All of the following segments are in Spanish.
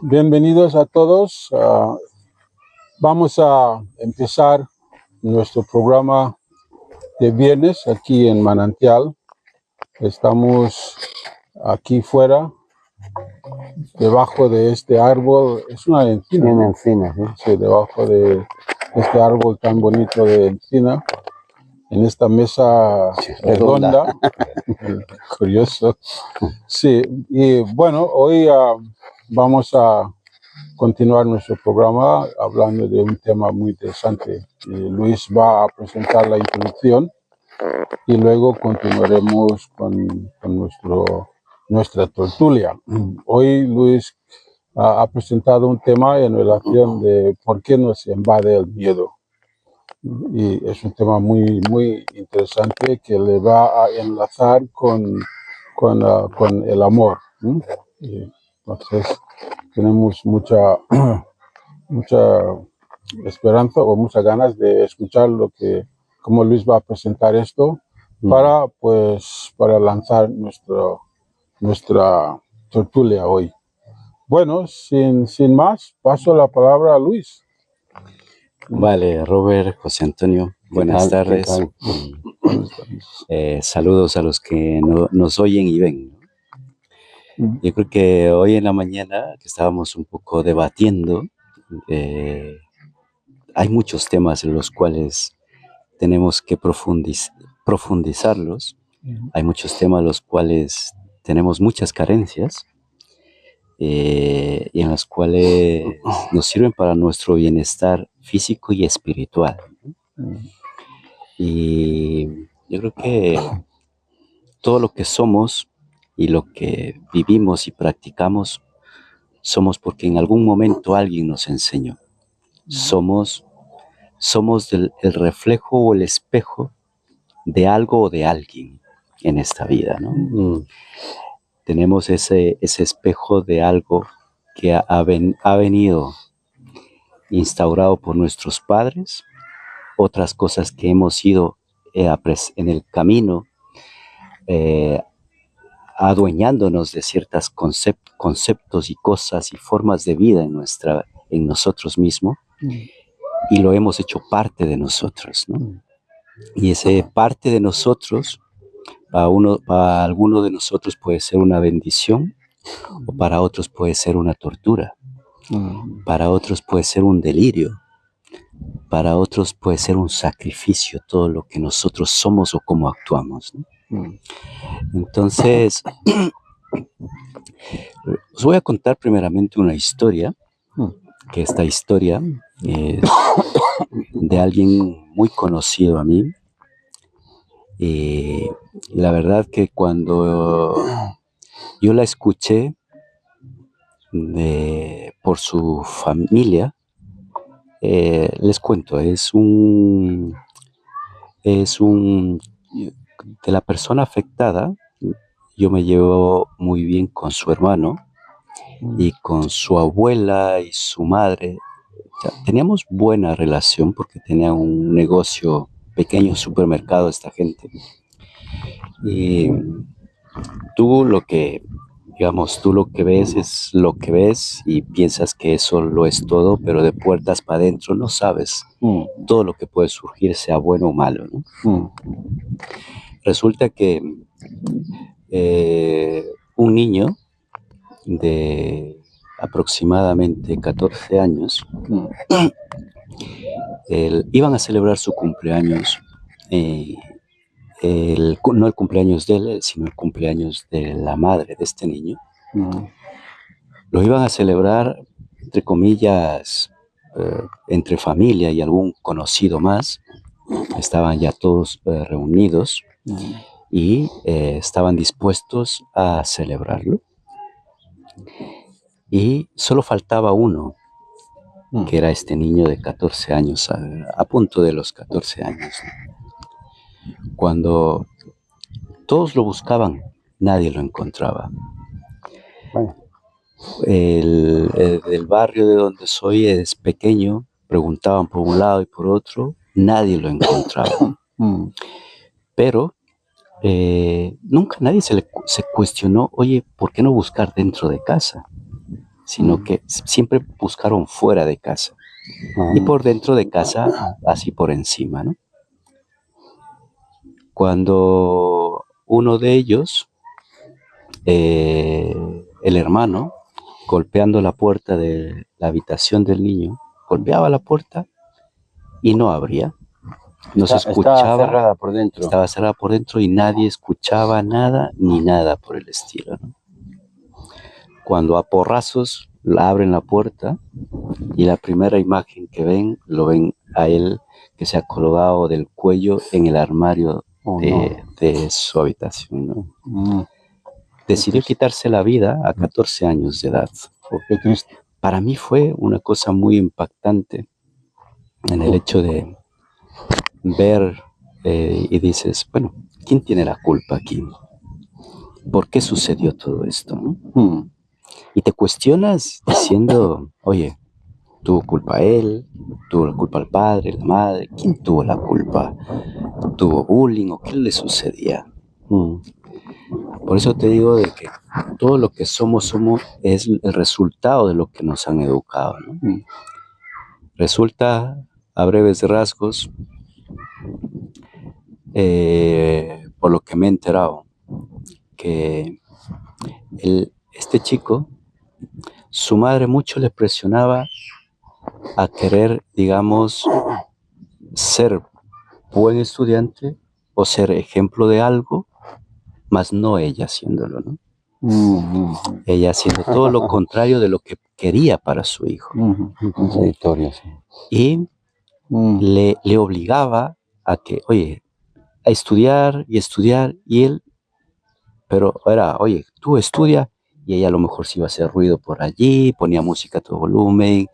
Bienvenidos a todos. Vamos a empezar nuestro programa de viernes aquí en Manantial. Estamos aquí fuera, debajo de este árbol. Es una encina. Una encina, ¿sí? Sí, debajo de este árbol tan bonito de encina. En esta mesa redonda. Curioso. Sí, y bueno, hoy vamos a continuar nuestro programa hablando de un tema muy interesante. Luis va a presentar la introducción y luego continuaremos con nuestra tertulia. Hoy Luis ha presentado un tema en relación de por qué nos invade el miedo. Y es un tema muy, muy interesante que le va a enlazar con el amor. Y entonces tenemos mucha esperanza o muchas ganas de escuchar cómo Luis va a presentar esto para lanzar nuestra tertulia hoy. Bueno, sin más, paso la palabra a Luis. Vale, Robert, José Antonio, buenas tardes. Saludos a los que nos oyen y ven. Yo creo que hoy en la mañana que estábamos un poco debatiendo, hay muchos temas en los cuales tenemos que profundizarlos. Hay muchos temas en los cuales tenemos muchas carencias y en los cuales nos sirven para nuestro bienestar físico y espiritual. Y yo creo que todo lo que somos y lo que vivimos y practicamos somos porque en algún momento alguien nos enseñó. Somos el reflejo o el espejo de algo o de alguien en esta vida, ¿no? Tenemos ese espejo de algo que ha venido instaurado por nuestros padres, otras cosas que hemos ido en el camino adueñándonos de ciertos conceptos y cosas y formas de vida en nosotros mismos, y lo hemos hecho parte de nosotros, ¿no? Y ese parte de nosotros, para alguno de nosotros puede ser una bendición, o para otros puede ser una tortura, para otros puede ser un delirio, para otros puede ser un sacrificio, todo lo que nosotros somos o cómo actuamos, ¿no? Entonces, os voy a contar primeramente una historia, que esta historia es de alguien muy conocido a mí. Y la verdad que cuando yo la escuché por su familia, les cuento, de la persona afectada. Yo me llevo muy bien con su hermano y con su abuela y su madre. O sea, teníamos buena relación porque tenía un negocio, pequeño supermercado esta gente. Y tú lo que ves es lo que ves y piensas que eso lo es todo, pero de puertas para adentro no sabes todo lo que puede surgir, sea bueno o malo, ¿no? Resulta que un niño de aproximadamente 14 años, iban a celebrar su cumpleaños, no el cumpleaños de él, sino el cumpleaños de la madre de este niño. Lo iban a celebrar, entre comillas, entre familia y algún conocido más. Estaban ya todos reunidos y estaban dispuestos a celebrarlo. Y solo faltaba uno, que era este niño de 14 años, a punto de los 14 años. Cuando todos lo buscaban, nadie lo encontraba. El barrio de donde soy es pequeño, preguntaban por un lado y por otro, nadie lo encontraba. Pero nunca nadie se cuestionó, oye, ¿por qué no buscar dentro de casa? sino que siempre buscaron fuera de casa. Y por dentro de casa, así por encima, ¿no? Cuando uno de ellos, el hermano, golpeando la puerta de la habitación del niño, golpeaba la puerta y no abría. No se escuchaba. Estaba cerrada por dentro y nadie escuchaba nada ni nada por el estilo, ¿no? Cuando a porrazos abren la puerta y la primera imagen que ven, lo ven a él que se ha colgado del cuello en el armario de su habitación, ¿no? Decidió quitarse la vida a 14 años de edad. Qué triste. Para mí fue una cosa muy impactante en el hecho de ver y dices, bueno, ¿quién tiene la culpa aquí? ¿Por qué sucedió todo esto, no? Y te cuestionas diciendo, oye, ¿tuvo culpa él? ¿Tuvo la culpa el padre, la madre? ¿Quién tuvo la culpa? ¿Tuvo bullying o qué le sucedía? Por eso te digo de que todo lo que somos es el resultado de lo que nos han educado, ¿no? Resulta, a breves rasgos, por lo que me he enterado, que este chico, su madre mucho le presionaba a querer, digamos, ser buen estudiante o ser ejemplo de algo, mas no ella haciéndolo, ¿no? Ella haciendo todo lo contrario de lo que quería para su hijo. Y le obligaba a que, oye, a estudiar y estudiar, y él, pero era, oye, tú estudia, y ella a lo mejor se iba a hacer ruido por allí, ponía música a todo volumen,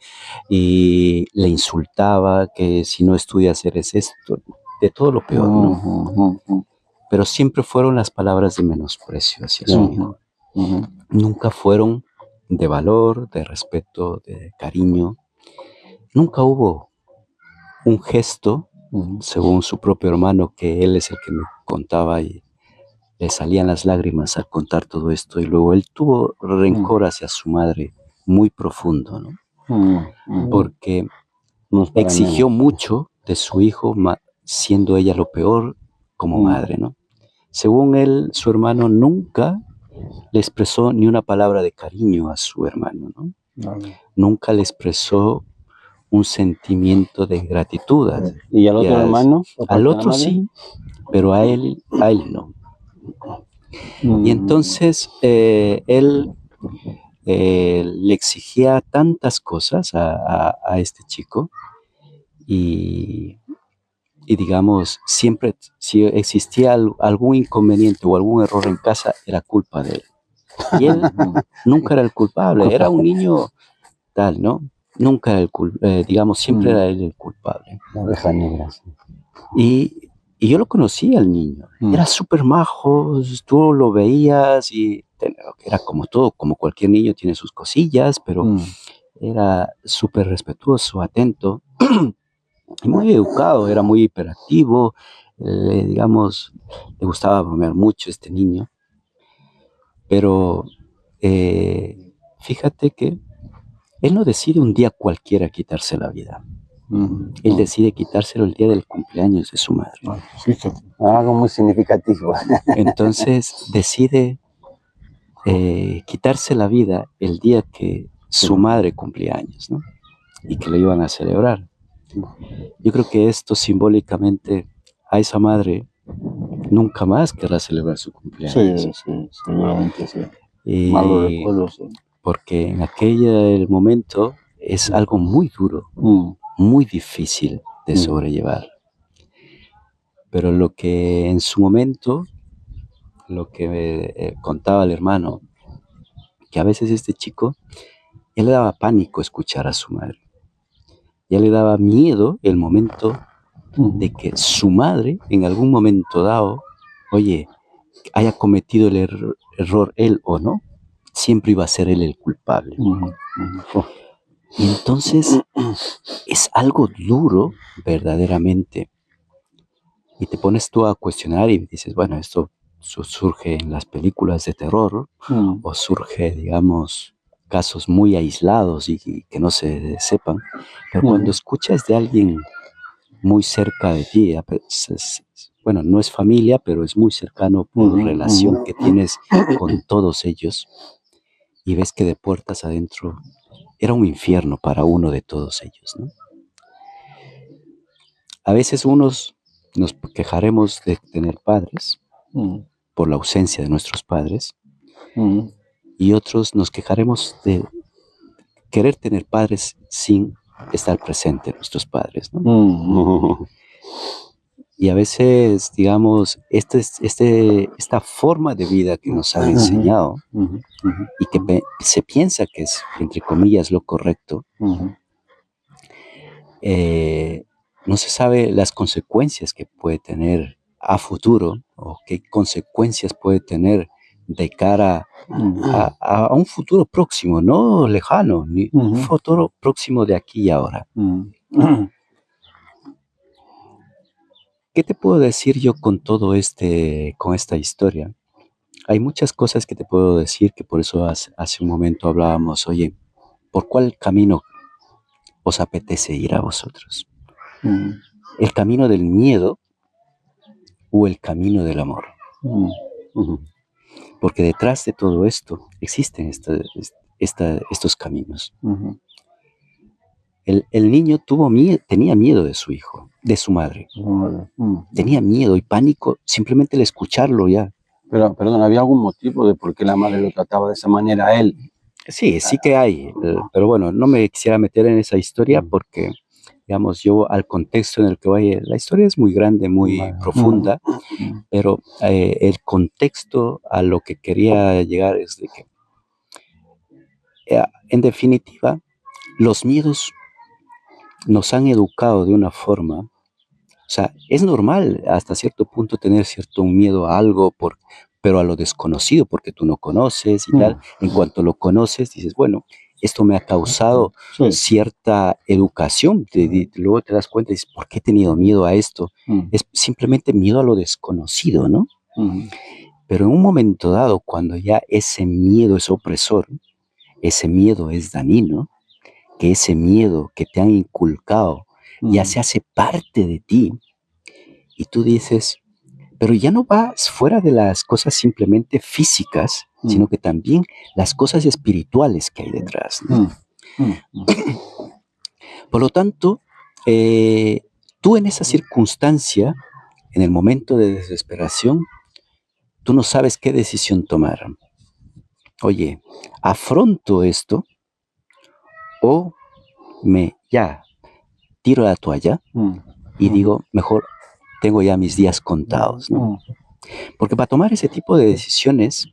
y le insultaba que si no estudias eres esto, de todo lo peor, ¿no? Pero siempre fueron las palabras de menosprecio hacia su hijo. Nunca fueron de valor, de respeto, de cariño. Nunca hubo un gesto, según su propio hermano, que él es el que me contaba y le salían las lágrimas al contar todo esto. Y luego él tuvo rencor hacia su madre muy profundo, ¿no? Porque exigió mucho de su hijo, siendo ella lo peor como madre, ¿no? Según él, su hermano nunca le expresó ni una palabra de cariño a su hermano, ¿no? Nunca le expresó un sentimiento de gratitud. ¿Y al otro hermano? Al otro sí, pero a él no. Y entonces él le exigía tantas cosas a este chico y digamos, siempre si existía algún inconveniente o algún error en casa, era culpa de él. Y él nunca era el culpable, era un niño tal, ¿no? Nunca era el culpable, digamos, siempre era él el culpable. La oveja negra, sí. Y yo lo conocí al niño, era súper majo, tú lo veías y era como todo, como cualquier niño tiene sus cosillas, pero era súper respetuoso, atento. Y muy educado, era muy hiperactivo, digamos, le gustaba bromear mucho este niño, pero fíjate que él no decide un día cualquiera quitarse la vida, él decide quitárselo el día del cumpleaños de su madre. Algo muy significativo. Entonces decide quitarse la vida el día que su madre cumplía años, ¿no? Y que lo iban a celebrar. Yo creo que esto simbólicamente a esa madre nunca más querrá celebrar su cumpleaños. Sí, seguramente sí. Malos recuerdos. Porque en aquel momento es algo muy duro, muy difícil de sobrellevar. Pero lo que en su momento, lo que me contaba el hermano, que a veces este chico, él le daba pánico escuchar a su madre. Ya le daba miedo el momento de que su madre, en algún momento dado, oye, haya cometido el error él o no, siempre iba a ser él el culpable. Y entonces es algo duro, verdaderamente. Y te pones tú a cuestionar y dices, bueno, esto surge en las películas de terror o surge, digamos, casos muy aislados y que no se sepan, pero cuando escuchas de alguien muy cerca de ti, bueno, no es familia, pero es muy cercano por relación que tienes con todos ellos, y ves que de puertas adentro era un infierno para uno de todos ellos, ¿no? A veces unos nos quejaremos de tener padres por la ausencia de nuestros padres, y otros nos quejaremos de querer tener padres sin estar presentes nuestros padres, ¿no? Y a veces, digamos, esta forma de vida que nos han enseñado y que se piensa que es, entre comillas, lo correcto, no se sabe las consecuencias que puede tener a futuro o qué consecuencias puede tener de cara a un futuro próximo, no lejano, ni un futuro próximo de aquí y ahora. ¿Qué te puedo decir yo con todo con esta historia? Hay muchas cosas que te puedo decir, que por eso hace un momento hablábamos, oye, ¿por cuál camino os apetece ir a vosotros? ¿El camino del miedo o el camino del amor? Porque detrás de todo esto existen estos caminos. El niño tenía miedo de su hijo, de su madre. Tenía miedo y pánico simplemente el escucharlo ya. Pero, perdón, ¿había algún motivo de por qué la madre lo trataba de esa manera a él? Sí que hay, pero bueno, no me quisiera meter en esa historia porque, digamos, yo al contexto en el que vaya, la historia es muy grande, muy profunda, pero el contexto a lo que quería llegar es de que, en definitiva, los miedos nos han educado de una forma, o sea, es normal hasta cierto punto tener cierto miedo a algo, pero a lo desconocido, porque tú no conoces y tal. En cuanto lo conoces, dices, bueno, esto me ha causado cierta educación. Luego te das cuenta y dices, ¿por qué he tenido miedo a esto? Es simplemente miedo a lo desconocido, ¿no? Pero en un momento dado, cuando ya ese miedo es opresor, ese miedo es dañino, que ese miedo que te han inculcado ya se hace parte de ti, y tú dices, pero ya no vas fuera de las cosas simplemente físicas, sino que también las cosas espirituales que hay detrás, ¿no? Por lo tanto, tú en esa circunstancia, en el momento de desesperación, tú no sabes qué decisión tomar. Oye, ¿afronto esto o ya tiro la toalla y digo, mejor tengo ya mis días contados, ¿no? Porque para tomar ese tipo de decisiones,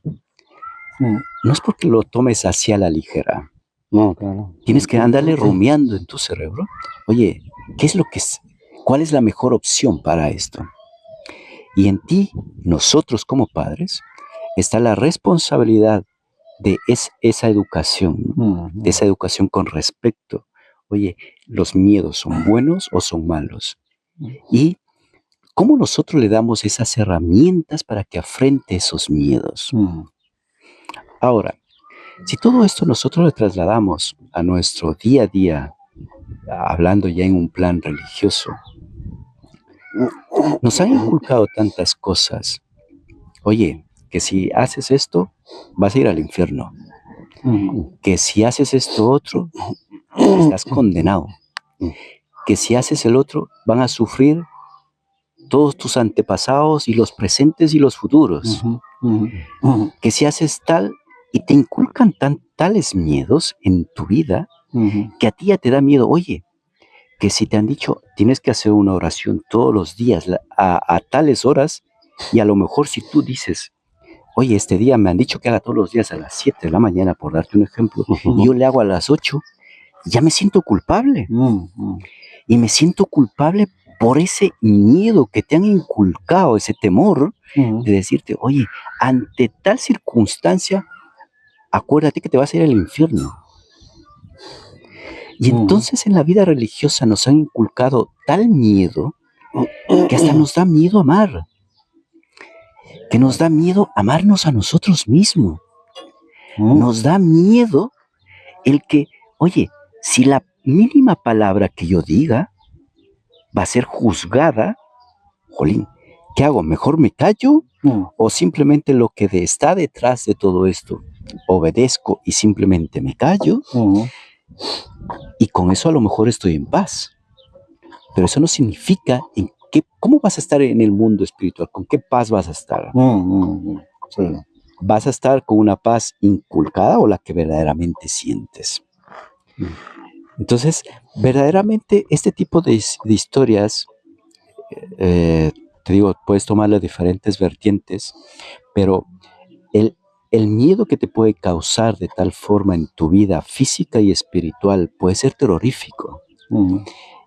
no es porque lo tomes hacia la ligera. No, claro. Tienes que andarle rumiando en tu cerebro. Oye, ¿cuál es la mejor opción para esto? Y en ti, nosotros como padres, está la responsabilidad de esa educación, ¿no? De esa educación con respecto. Oye, ¿los miedos son buenos o son malos? Y ¿cómo nosotros le damos esas herramientas para que afrente esos miedos? Ahora, si todo esto nosotros lo trasladamos a nuestro día a día, hablando ya en un plan religioso, nos han inculcado tantas cosas. Oye, que si haces esto, vas a ir al infierno. Que si haces esto otro, estás condenado. Que si haces el otro, van a sufrir todos tus antepasados y los presentes y los futuros. Que si haces tal, y te inculcan tales miedos en tu vida, que a ti ya te da miedo. Oye, que si te han dicho, tienes que hacer una oración todos los días a tales horas, y a lo mejor si tú dices, oye, este día me han dicho que haga todos los días a las 7 de la mañana, por darte un ejemplo, y yo le hago a las 8, ya me siento culpable. Y me siento culpable por ese miedo que te han inculcado, ese temor de decirte, oye, ante tal circunstancia, acuérdate que te vas a ir al infierno. Y entonces en la vida religiosa nos han inculcado tal miedo que hasta nos da miedo amar. Que nos da miedo amarnos a nosotros mismos. Nos da miedo el que, oye, si la mínima palabra que yo diga va a ser juzgada, jolín, ¿qué hago? ¿Mejor me callo? ¿O simplemente lo que está detrás de todo esto, obedezco y simplemente me callo? Y con eso a lo mejor estoy en paz. Pero eso no significa cómo vas a estar en el mundo espiritual, con qué paz vas a estar. Sí. ¿Vas a estar con una paz inculcada o la que verdaderamente sientes? Entonces, verdaderamente este tipo de historias, te digo, puedes tomar las diferentes vertientes, pero el miedo que te puede causar de tal forma en tu vida física y espiritual puede ser terrorífico.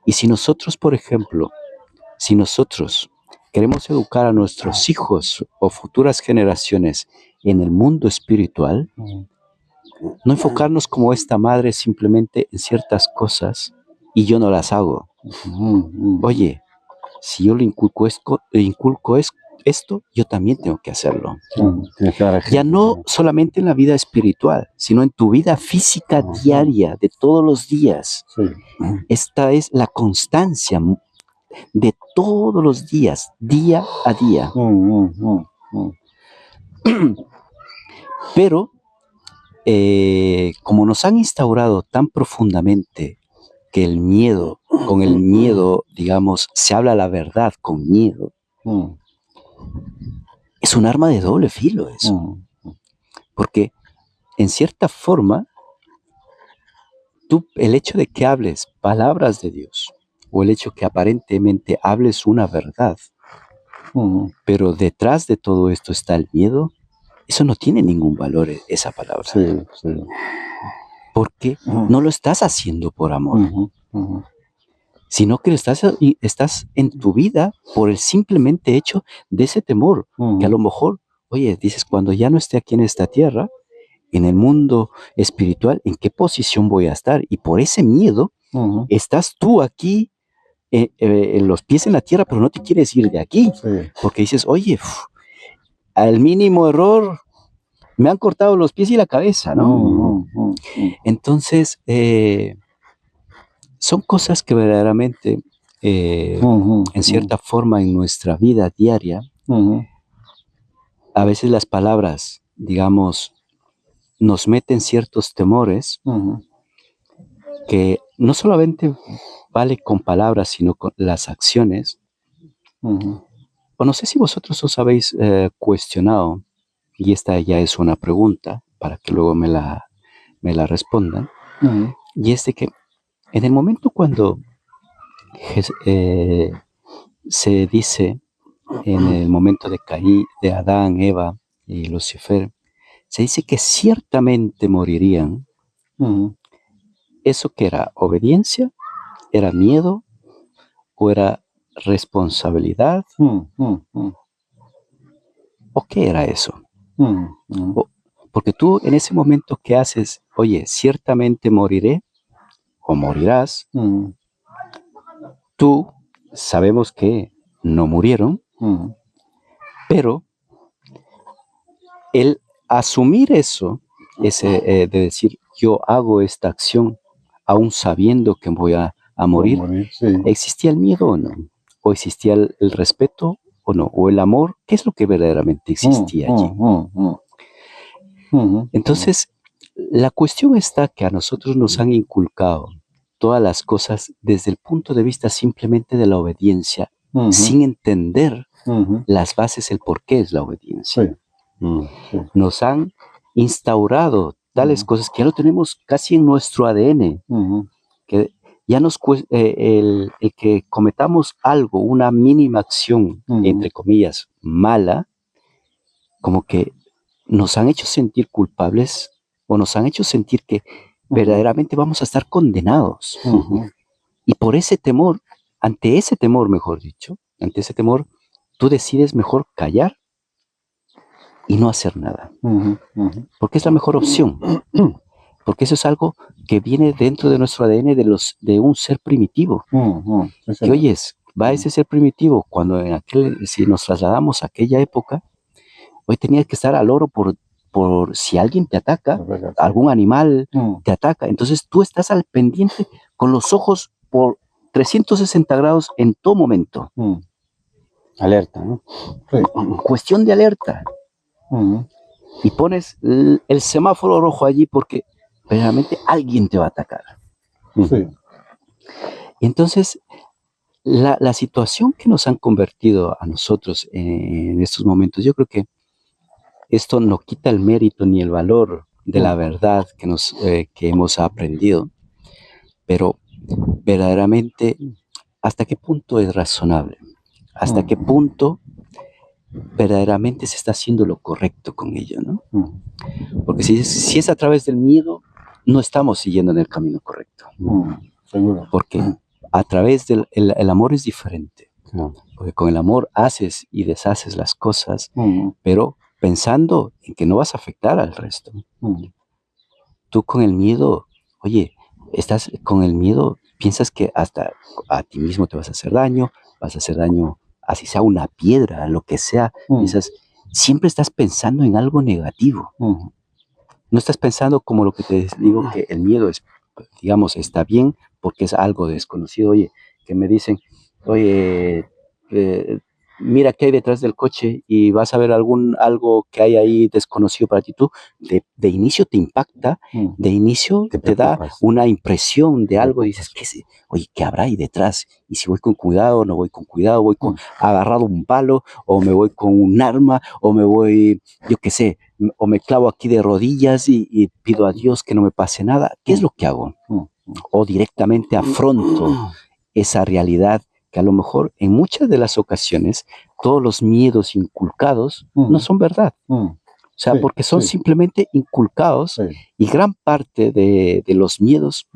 Y si nosotros, por ejemplo, si nosotros queremos educar a nuestros hijos o futuras generaciones en el mundo espiritual, no enfocarnos como esta madre simplemente en ciertas cosas y yo no las hago. Oye, si yo le inculco esto, yo también tengo que hacerlo. Ya no solamente en la vida espiritual, sino en tu vida física diaria, de todos los días. Esta es la constancia de todos los días, día a día. Pero, como nos han instaurado tan profundamente que con el miedo, digamos, se habla la verdad con miedo, es un arma de doble filo eso. Porque, en cierta forma, el hecho de que hables palabras de Dios, o el hecho que aparentemente hables una verdad, pero detrás de todo esto está el miedo, eso no tiene ningún valor, esa palabra. Porque no lo estás haciendo por amor, sino que estás en tu vida por el simplemente hecho de ese temor, que a lo mejor, oye, dices, cuando ya no esté aquí en esta tierra, en el mundo espiritual, ¿en qué posición voy a estar? Y por ese miedo, estás tú aquí, en los pies en la tierra, pero no te quieres ir de aquí, porque dices, oye, al mínimo error, me han cortado los pies y la cabeza, ¿no? Entonces, son cosas que verdaderamente, en cierta forma, en nuestra vida diaria, a veces las palabras, digamos, nos meten ciertos temores que no solamente vale con palabras, sino con las acciones. O no sé si vosotros os habéis cuestionado, y esta ya es una pregunta para que luego me la respondan, y es de que en el momento cuando se dice, en el momento de Caín, de Adán, Eva y Lucifer, se dice que ciertamente morirían. ¿Eso qué era? ¿Obediencia? ¿Era miedo? ¿O era responsabilidad? ¿O qué era eso? Porque tú en ese momento que haces, oye, ciertamente moriré o morirás, tú sabemos que no murieron, pero el asumir eso, de decir, yo hago esta acción aún sabiendo que voy a morir, ¿existía el miedo o no? ¿O existía el respeto o no? ¿O el amor? ¿Qué es lo que verdaderamente existía allí? Entonces, la cuestión está que a nosotros nos han inculcado todas las cosas desde el punto de vista simplemente de la obediencia, sin entender las bases, el por qué es la obediencia. Nos han instaurado tales cosas que ya lo tenemos casi en nuestro ADN, que ya el que cometamos algo, una mínima acción, entre comillas, mala, como que nos han hecho sentir culpables o nos han hecho sentir que verdaderamente vamos a estar condenados. Y por ese temor, ante ese temor, mejor dicho, ante ese temor, tú decides mejor callar y no hacer nada. Porque es la mejor opción. Porque eso es algo que viene dentro de nuestro ADN de un ser primitivo. Y oyes, va ese ser primitivo, cuando si nos trasladamos a aquella época, hoy tenía que estar al loro por por si alguien te ataca, Es verdad. algún animal Mm, te ataca. Entonces tú estás al pendiente con los ojos por 360 grados en todo momento. mm, Alerta, ¿no? sí. Cuestión de alerta. Mm, Y pones el semáforo rojo allí porque realmente alguien te va a atacar. sí. Entonces, la situación que nos han convertido a nosotros en estos momentos, yo creo que esto no quita el mérito ni el valor de la verdad que hemos aprendido, pero verdaderamente, ¿hasta qué punto es razonable? ¿Hasta qué punto verdaderamente se está haciendo lo correcto con ello, ¿no? Mm, Porque si es a través del miedo, no estamos siguiendo en el camino correcto. seguro. Porque a través el amor es diferente. Claro. Porque con el amor haces y deshaces las cosas, Mm, pero pensando en que no vas a afectar al resto. mm, Tú con el miedo, oye, estás con el miedo, piensas que hasta a ti mismo te vas a hacer daño, así sea una piedra, lo que sea, piensas, siempre estás pensando en algo negativo. mm, No estás pensando como lo que te digo, que el miedo es, digamos, está bien porque es algo desconocido. Oye, que me dicen, oye, mira qué hay detrás del coche y vas a ver algo que hay ahí desconocido para ti. Tú de inicio te impacta, mm, de inicio Te te da preocupas. una impresión de Te algo y dices, oye, ¿qué habrá ahí detrás? Y si voy con cuidado, no voy con cuidado, voy con agarrado un palo, o me voy con un arma, o me voy, yo qué sé, o me clavo aquí de rodillas y pido a Dios que no me pase nada. ¿Qué es lo que hago? O directamente afronto esa realidad que a lo mejor en muchas de las ocasiones todos los miedos inculcados no son verdad. O sea, Sí, porque son sí. simplemente inculcados Sí. y gran parte de los miedos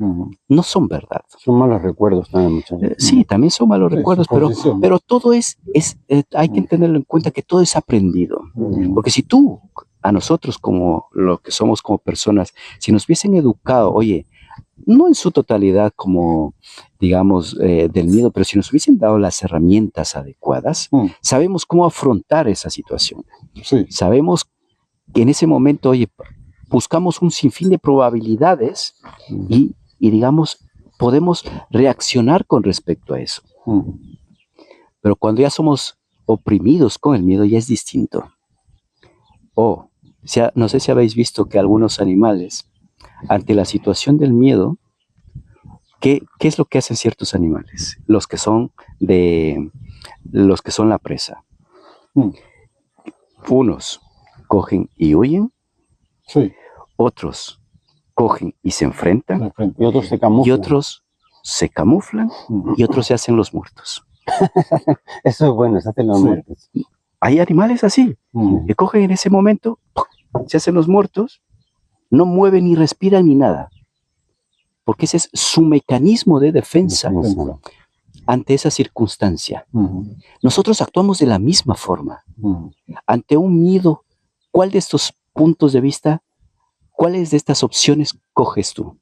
no son verdad. Son malos recuerdos también muchas veces. Sí, también son malos Sí, recuerdos, suposición. pero todo hay que tenerlo en cuenta que todo es aprendido. Porque si a nosotros como lo que somos como personas, si nos hubiesen educado, oye, no en su totalidad como, digamos, del miedo, pero si nos hubiesen dado las herramientas adecuadas, sabemos cómo afrontar esa situación. Sí. Sabemos que en ese momento, oye, buscamos un sinfín de probabilidades y digamos, podemos reaccionar con respecto a eso. Pero cuando ya somos oprimidos con el miedo, ya es distinto. No sé si habéis visto que algunos animales, ante la situación del miedo, ¿qué es lo que hacen ciertos animales? Los que son la presa. Unos cogen y huyen, Sí. otros cogen y se enfrentan, Y otros se camuflan. y otros se camuflan, y otros se hacen los muertos. Eso es bueno, se hacen los muertos. Hay animales así, que cogen en ese momento, se hacen los muertos, no mueven ni respiran ni nada, porque ese es su mecanismo de defensa ante esa circunstancia. Nosotros actuamos de la misma forma. Ante un miedo, ¿cuál de estos puntos de vista, cuáles de estas opciones coges tú?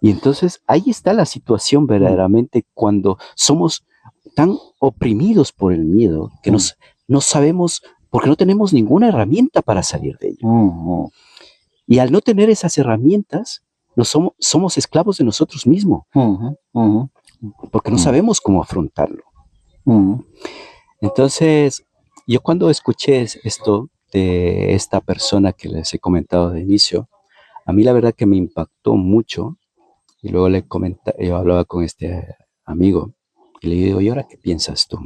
Y entonces ahí está la situación verdaderamente cuando somos tan oprimidos por el miedo que no sabemos, porque no tenemos ninguna herramienta para salir de ello. Y al no tener esas herramientas, somos esclavos de nosotros mismos, porque no sabemos cómo afrontarlo. Entonces, yo cuando escuché esto de esta persona que les he comentado de inicio, a mí la verdad que me impactó mucho. Y luego yo hablaba con este amigo y le digo, ¿y ahora qué piensas tú?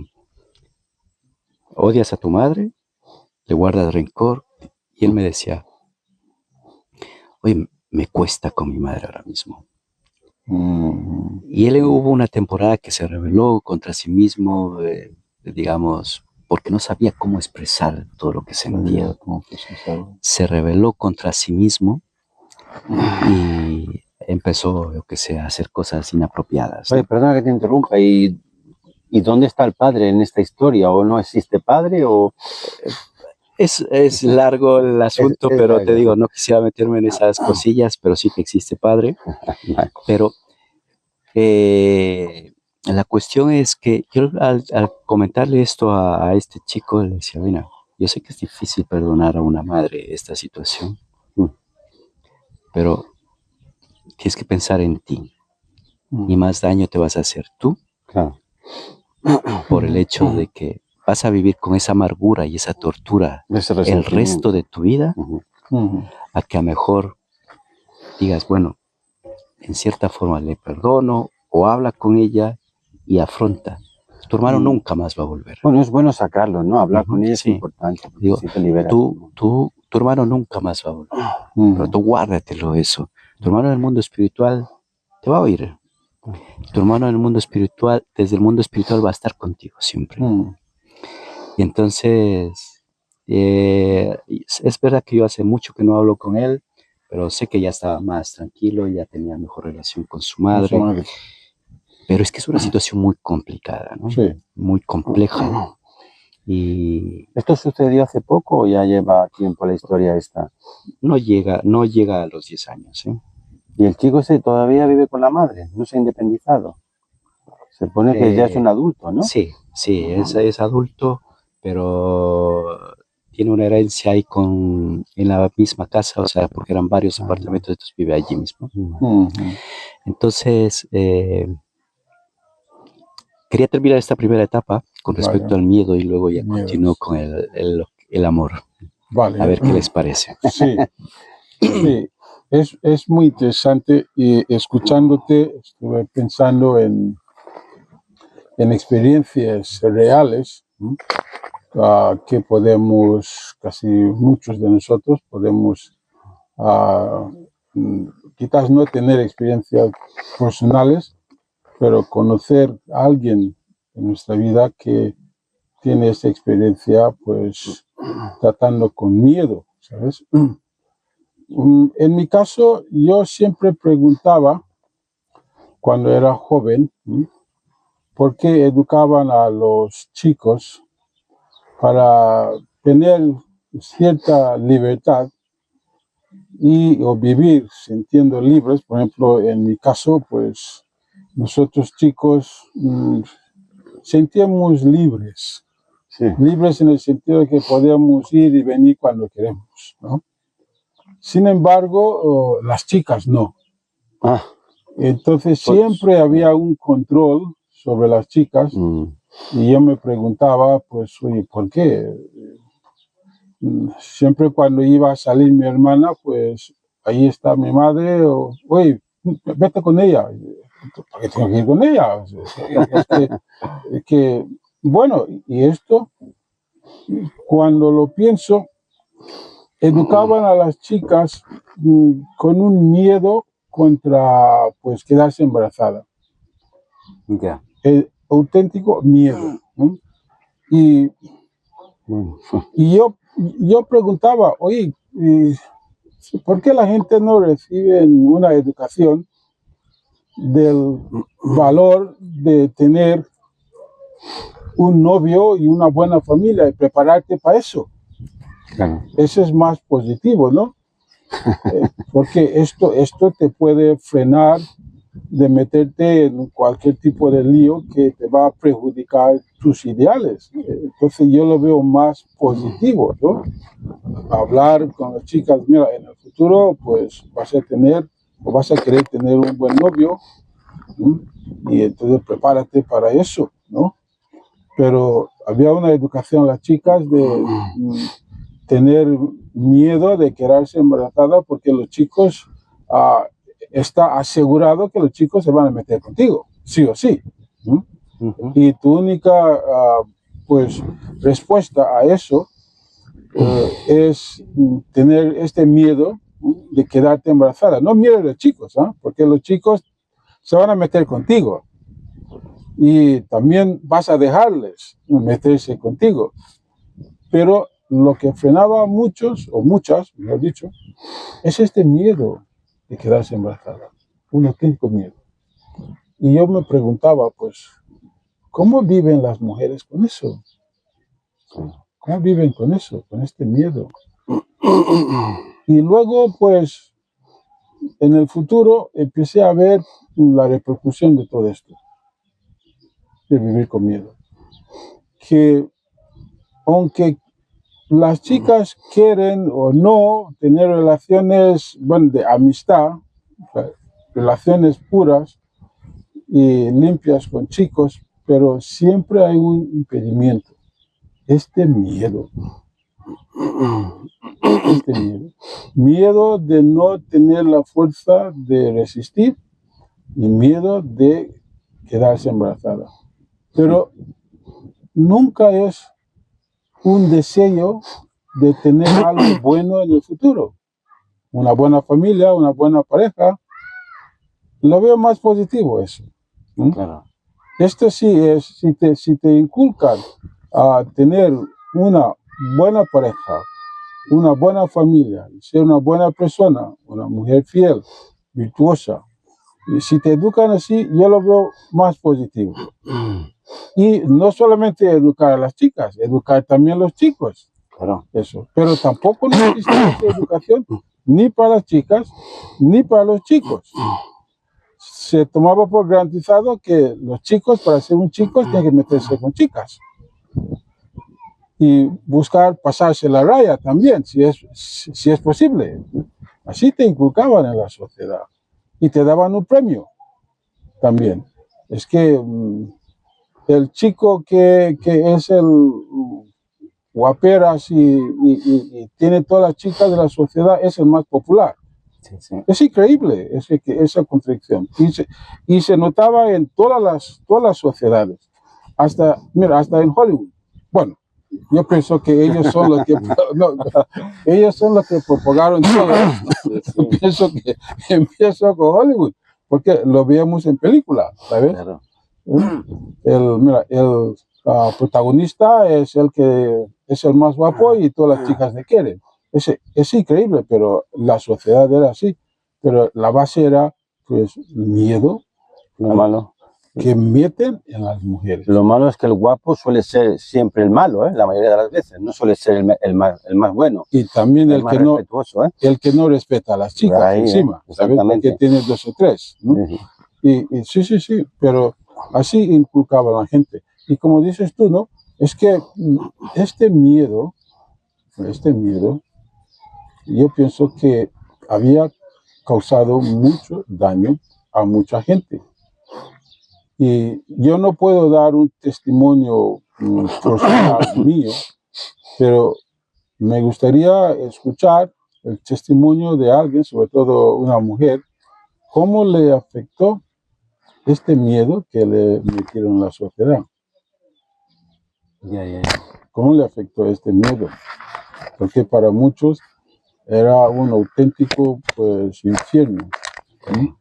¿Odias a tu madre? ¿Le guardas rencor? Y él me decía, oye, me cuesta con mi madre ahora mismo. Y él hubo una temporada que se rebeló contra sí mismo, digamos, porque no sabía cómo expresar todo lo que sentía. Se rebeló contra sí mismo y empezó, yo qué sé, a hacer cosas inapropiadas. Oye, perdona que te interrumpa, ¿y dónde está el padre en esta historia? ¿O no existe padre? ¿O Es largo el asunto, es pero largo. te digo, no quisiera meterme en esas cosillas, pero sí que existe padre. Pero la cuestión es que yo al comentarle esto a este chico, le decía, mira, Yo sé que es difícil perdonar a una madre esta situación, pero tienes que pensar en ti. Y más daño te vas a hacer tú Claro. por el hecho de que vas a vivir con esa amargura y esa tortura Ese el resentimiento. resto de tu vida, Ujú. a que a mejor digas, bueno, en cierta forma le perdono o habla con ella y afronta. Tu hermano nunca más va a volver. Bueno, es bueno sacarlo, ¿no? Hablar con ella es Sí. importante. Porque Digo, sí te libera. tu hermano nunca más va a volver. Pero tú guárdatelo eso. Tu hermano en el mundo espiritual te va a oír. Tu hermano en el mundo espiritual, desde el mundo espiritual va a estar contigo siempre. Y entonces, es verdad que yo hace mucho que no hablo con él, pero sé que ya estaba más tranquilo, ya tenía mejor relación con su madre. Pero es que es una situación muy complicada, ¿no? Sí. Muy compleja. Y ¿Esto sucedió hace poco o ya lleva tiempo la historia esta? no llega a los 10 años, ¿eh? ¿Y el chico ese todavía vive con la madre? ¿No se ha independizado? Se pone que ya es un adulto, ¿no? Sí, es adulto, pero tiene una herencia ahí en la misma casa, o sea, porque eran varios apartamentos, entonces vive allí mismo. Entonces, quería terminar esta primera etapa con respecto al miedo y luego ya continúo con el amor. Vale. A ver qué les parece. Sí, sí. Es muy interesante y escuchándote estuve pensando en experiencias reales que podemos, casi muchos de nosotros podemos quizás no tener experiencias personales, pero conocer a alguien en nuestra vida que tiene esa experiencia, pues tratando con miedo, ¿sabes? En mi caso, yo siempre preguntaba, cuando era joven, por qué educaban a los chicos para tener cierta libertad o vivir sintiendo libres. Por ejemplo, en mi caso, pues nosotros chicos sentíamos libres. Sí. Libres en el sentido de que podíamos ir y venir cuando queremos, ¿no? Sin embargo, las chicas no. Entonces siempre había un control sobre las chicas y yo me preguntaba, pues, oye, ¿por qué? Siempre cuando iba a salir mi hermana, pues ahí está mi madre, oye, vete con ella. ¿Por qué tengo que ir con ella? Es que, bueno, y esto, cuando lo pienso, educaban a las chicas con un miedo contra, pues, quedarse embarazada. Ya. El auténtico miedo, ¿no? Y yo preguntaba, oye, ¿por qué la gente no recibe una educación del valor de tener un novio y una buena familia y prepararte para eso? Claro. Eso es más positivo, ¿no? Porque esto te puede frenar de meterte en cualquier tipo de lío que te va a perjudicar tus ideales. Entonces yo lo veo más positivo, ¿no? Hablar con las chicas, mira, en el futuro pues vas a querer tener un buen novio, ¿no? Y entonces prepárate para eso, ¿no? Pero había una educación a las chicas de tener miedo de quedarse embarazada porque los chicos, está asegurado que los chicos se van a meter contigo, sí o sí, ¿no? Y tu única pues respuesta a eso es tener este miedo de quedarte embarazada. No miedo de los chicos, porque los chicos se van a meter contigo y también vas a dejarles meterse contigo. Pero lo que frenaba a muchos, o muchas, mejor dicho, es este miedo de quedarse embarazada, un auténtico miedo. Y yo me preguntaba, pues, ¿cómo viven las mujeres con eso? ¿Cómo viven con eso, con este miedo? Y luego, pues, en el futuro empecé a ver la repercusión de todo esto, de vivir con miedo. Que aunque las chicas quieren o no tener relaciones, bueno, de amistad, o sea, relaciones puras y limpias con chicos, pero siempre hay un impedimento, este miedo. Este miedo de no tener la fuerza de resistir y miedo de quedarse embarazada. Pero nunca es un deseo de tener algo bueno en el futuro. Una buena familia, una buena pareja. Lo veo más positivo eso. Claro. Esto sí es, si te inculcan a tener una buena pareja, una buena familia, ser una buena persona, una mujer fiel, virtuosa, y si te educan así, yo lo veo más positivo. Y no solamente educar a las chicas, educar también a los chicos. Claro. Eso. Pero tampoco no existe esa educación ni para las chicas ni para los chicos. Se tomaba por garantizado que los chicos, para ser un chico, tienen que meterse con chicas. Y buscar pasarse la raya también, si es posible. Así te inculcaban en la sociedad. Y te daban un premio también. Es que el chico que es el guaperas y tiene todas las chicas de la sociedad es el más popular. Sí, sí. Es increíble esa contradicción. Y se notaba en todas las sociedades. Hasta en Hollywood. Bueno, yo pienso que ellos son los que ellos son los que propagaron todo esto. Yo pienso que empiezo con Hollywood, porque lo veíamos en películas, ¿sabes? Claro. El protagonista es el que es el más guapo y todas las chicas le quieren. Es increíble, pero la sociedad era así. Pero la base era, pues, miedo. Lo malo. Que meten en las mujeres. Lo malo es que el guapo suele ser siempre el malo, la mayoría de las veces. No suele ser el más bueno. Y también el que no respeta a las chicas ahí, encima. ¿Sabes? Porque tiene 2 o 3. ¿No? Sí. Sí. Pero así inculcaba a la gente. Y como dices tú, ¿no? Es que este miedo, yo pienso que había causado mucho daño a mucha gente. Y yo no puedo dar un testimonio personal mío, pero me gustaría escuchar el testimonio de alguien, sobre todo una mujer, cómo le afectó este miedo que le metieron en la sociedad. ¿Cómo le afectó este miedo? Porque para muchos era un auténtico, pues, infierno, ¿sí?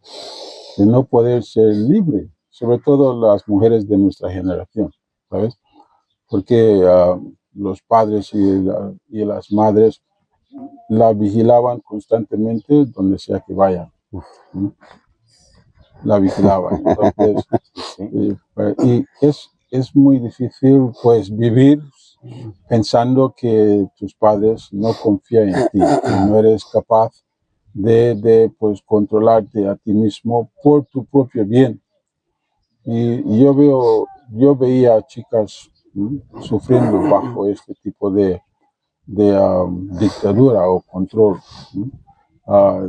De no poder ser libre, sobre todo las mujeres de nuestra generación, ¿sabes? Porque los padres y las madres la vigilaban constantemente donde sea que vaya. ¿Sí? La vigilaban. Entonces, y es muy difícil, pues, vivir pensando que tus padres no confían en ti, que no eres capaz pues, controlarte a ti mismo por tu propio bien. Y yo veía chicas sufriendo bajo este tipo de dictadura o control,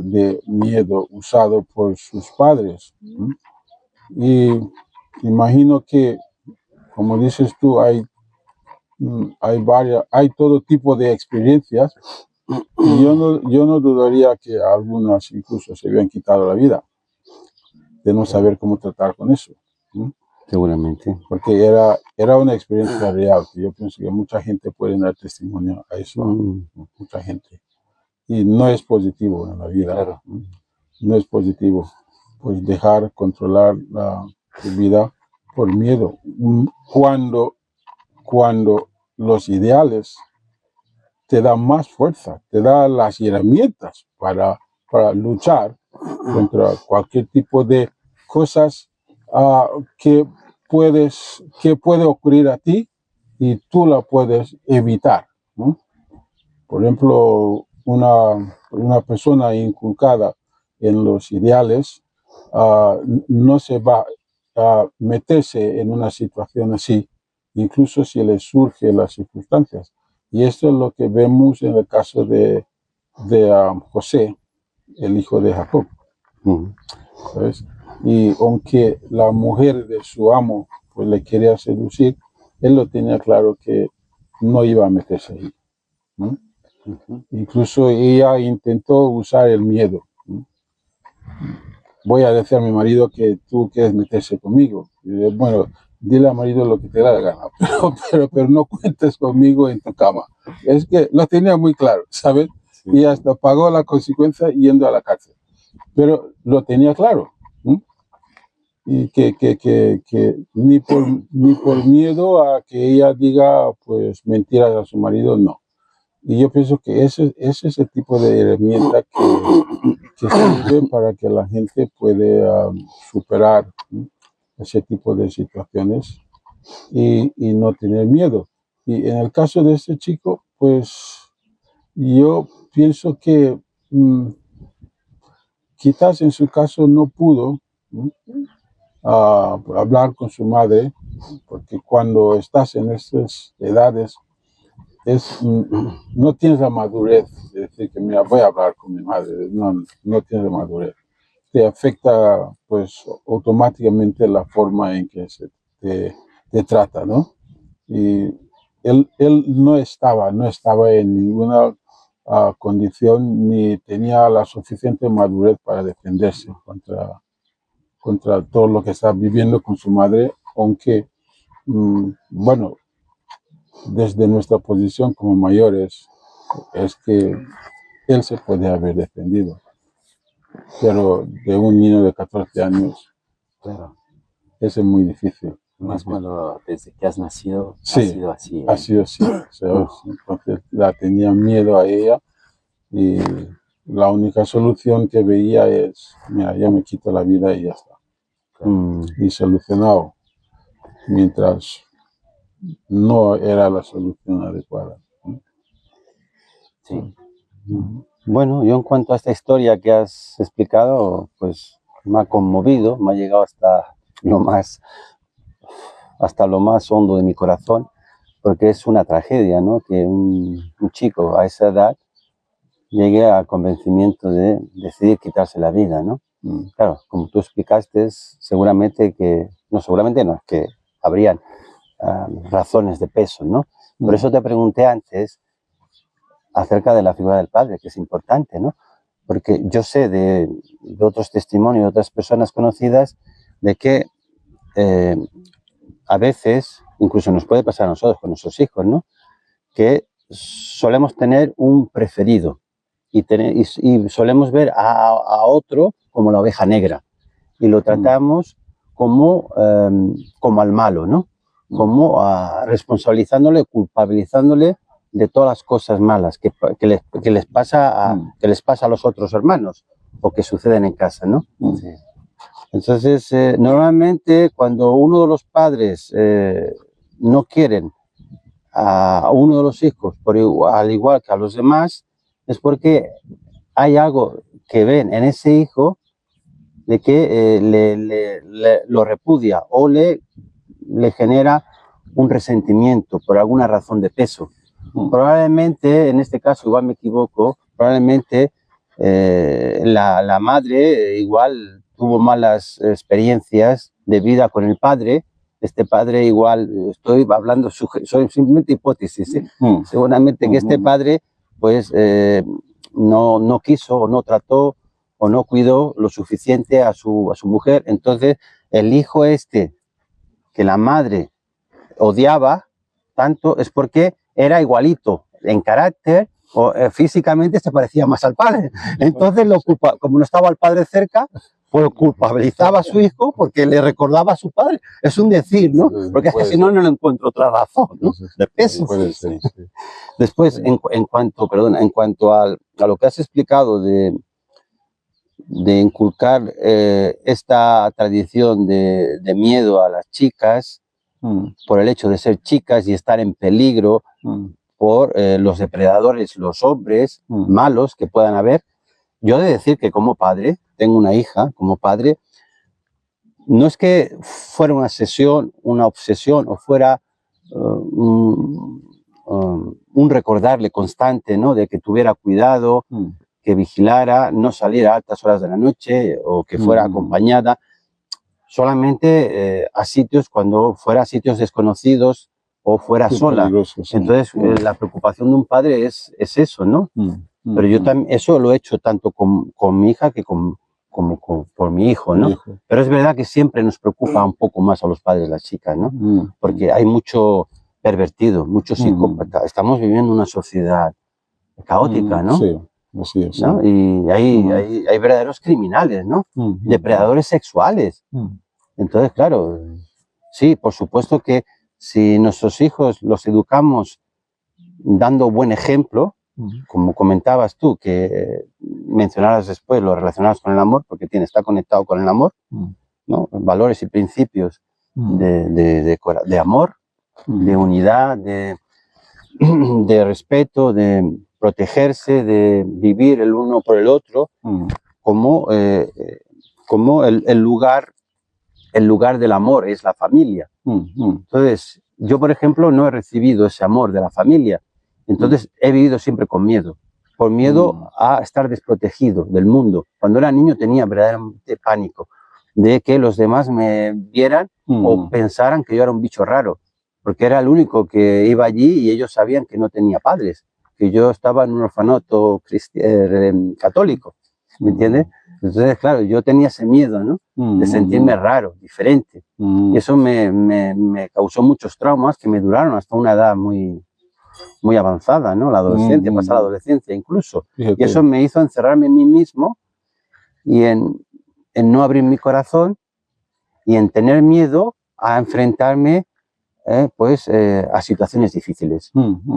de miedo usado por sus padres. Y imagino que, como dices tú, hay todo tipo de experiencias. Y yo no dudaría que algunas incluso se habían quitado la vida de no saber cómo tratar con eso. Seguramente. Porque era una experiencia real, que yo pienso que mucha gente puede dar testimonio a eso. Mucha gente. Y no es positivo en la vida. Claro. No es positivo, pues, dejar controlar tu vida por miedo. Cuando los ideales te dan más fuerza, te dan las herramientas para luchar contra cualquier tipo de cosas que puede ocurrir a ti y tú la puedes evitar, ¿no? Por ejemplo, una persona inculcada en los ideales no se va a meterse en una situación así, incluso si le surgen las circunstancias. Y esto es lo que vemos en el caso de José, el hijo de Jacob. ¿Sabes? Y aunque la mujer de su amo pues le quería seducir, él lo tenía claro que no iba a meterse ahí, ¿no? Incluso ella intentó usar el miedo, ¿no? Voy a decir a mi marido que tú quieres meterse conmigo. Y, bueno, dile al marido lo que te da la gana, pero no cuentes conmigo en tu cama. Es que lo tenía muy claro, ¿sabes? Sí. Y hasta pagó la consecuencia yendo a la cárcel. Pero lo tenía claro, ¿no? Y que ni por miedo a que ella diga pues mentiras a su marido, no. Y yo pienso que ese es el tipo de herramienta que sirve para que la gente pueda superar, ¿no?, ese tipo de situaciones y no tener miedo. Y en el caso de este chico, pues yo pienso que quizás en su caso no pudo, ¿no?, hablar con su madre, porque cuando estás en estas edades no tienes la madurez de decir que mira, voy a hablar con mi madre. No tienes la madurez. Te afecta pues automáticamente la forma en que se te trata, ¿no? Y él no estaba en ninguna condición ni tenía la suficiente madurez para defenderse contra todo lo que está viviendo con su madre, aunque, bueno, desde nuestra posición como mayores, es que él se puede haber defendido. Pero de un niño de 14 años, claro, eso es muy difícil. Más cuando desde que has nacido, sí, ha sido así. Ha sido así. Entonces la tenía miedo a ella y la única solución que veía es, mira, ya me quito la vida y ya está. Y solucionado, mientras no era la solución adecuada. Sí. Bueno, yo en cuanto a esta historia que has explicado, pues me ha conmovido, me ha llegado hasta lo más hondo de mi corazón, porque es una tragedia, ¿no?, que un chico a esa edad llegue al convencimiento de decidir quitarse la vida, ¿no? Claro, como tú explicaste, seguramente que, no, seguramente no, es que habrían razones de peso, ¿no? Por eso te pregunté antes acerca de la figura del padre, que es importante, ¿no? Porque yo sé de otros testimonios de otras personas conocidas de que a veces, incluso nos puede pasar a nosotros con nuestros hijos, ¿no?, que solemos tener un preferido y solemos ver a otro como la oveja negra y lo tratamos como al malo, ¿no? Como responsabilizándole, culpabilizándole de todas las cosas malas que les pasa a los otros hermanos o que suceden en casa, ¿no? Sí. Entonces, normalmente cuando uno de los padres no quieren a uno de los hijos al igual que a los demás, es porque hay algo que ven en ese hijo de que lo repudia o le genera un resentimiento por alguna razón de peso. Probablemente, en este caso, igual me equivoco, probablemente la madre igual tuvo malas experiencias de vida con el padre. Este padre igual, estoy hablando, soy simplemente hipótesis, ¿sí? Seguramente que este padre pues no quiso o no trató o no cuidó lo suficiente a su mujer. Entonces el hijo que la madre odiaba tanto es porque era igualito en carácter o físicamente se parecía más al padre. Entonces como no estaba el padre cerca, pues culpabilizaba a su hijo porque le recordaba a su padre. Es un decir, ¿no? Porque es que si no, no le encuentro otra razón, ¿no? De peso. Sí. Después, en cuanto a lo que has explicado de inculcar esta tradición de miedo a las chicas por el hecho de ser chicas y estar en peligro por los depredadores, los hombres malos que puedan haber, yo he de decir que como padre, tengo una hija, como padre, no es que fuera una obsesión o fuera un recordarle constante, ¿no? De que tuviera cuidado, que vigilara, no saliera a altas horas de la noche o que fuera acompañada, solamente a sitios cuando fuera a sitios desconocidos o fuera sola. Peligroso, sí. Entonces, la preocupación de un padre es eso, ¿no? Pero yo también, eso lo he hecho tanto con mi hija que como por mi hijo, ¿no? Pero es verdad que siempre nos preocupa un poco más a los padres las chicas, ¿no? Porque hay mucho pervertido, mucho psicópata. Estamos viviendo una sociedad caótica, ¿no? Sí, así es. ¿No? Y hay verdaderos criminales, ¿no? Depredadores sexuales. Entonces, claro, sí, por supuesto que si nuestros hijos los educamos dando buen ejemplo, como comentabas tú, que mencionaras después, lo relacionados con el amor, porque está conectado con el amor, ¿no? Valores y principios de amor, de unidad, de respeto, de protegerse, de vivir el uno por el otro, como el lugar del amor es la familia. Entonces, yo, por ejemplo, no he recibido ese amor de la familia. Entonces, he vivido siempre con miedo, por miedo a estar desprotegido del mundo. Cuando era niño tenía verdaderamente pánico de que los demás me vieran o pensaran que yo era un bicho raro, porque era el único que iba allí y ellos sabían que no tenía padres, que yo estaba en un orfanato católico, ¿me entiendes? Entonces, claro, yo tenía ese miedo, ¿no? De sentirme raro, diferente. Y eso me causó muchos traumas que me duraron hasta una edad muy avanzada, ¿no? La adolescencia, pasar la adolescencia incluso. Fíjate. Y eso me hizo encerrarme en mí mismo y en no abrir mi corazón y en tener miedo a enfrentarme a situaciones difíciles.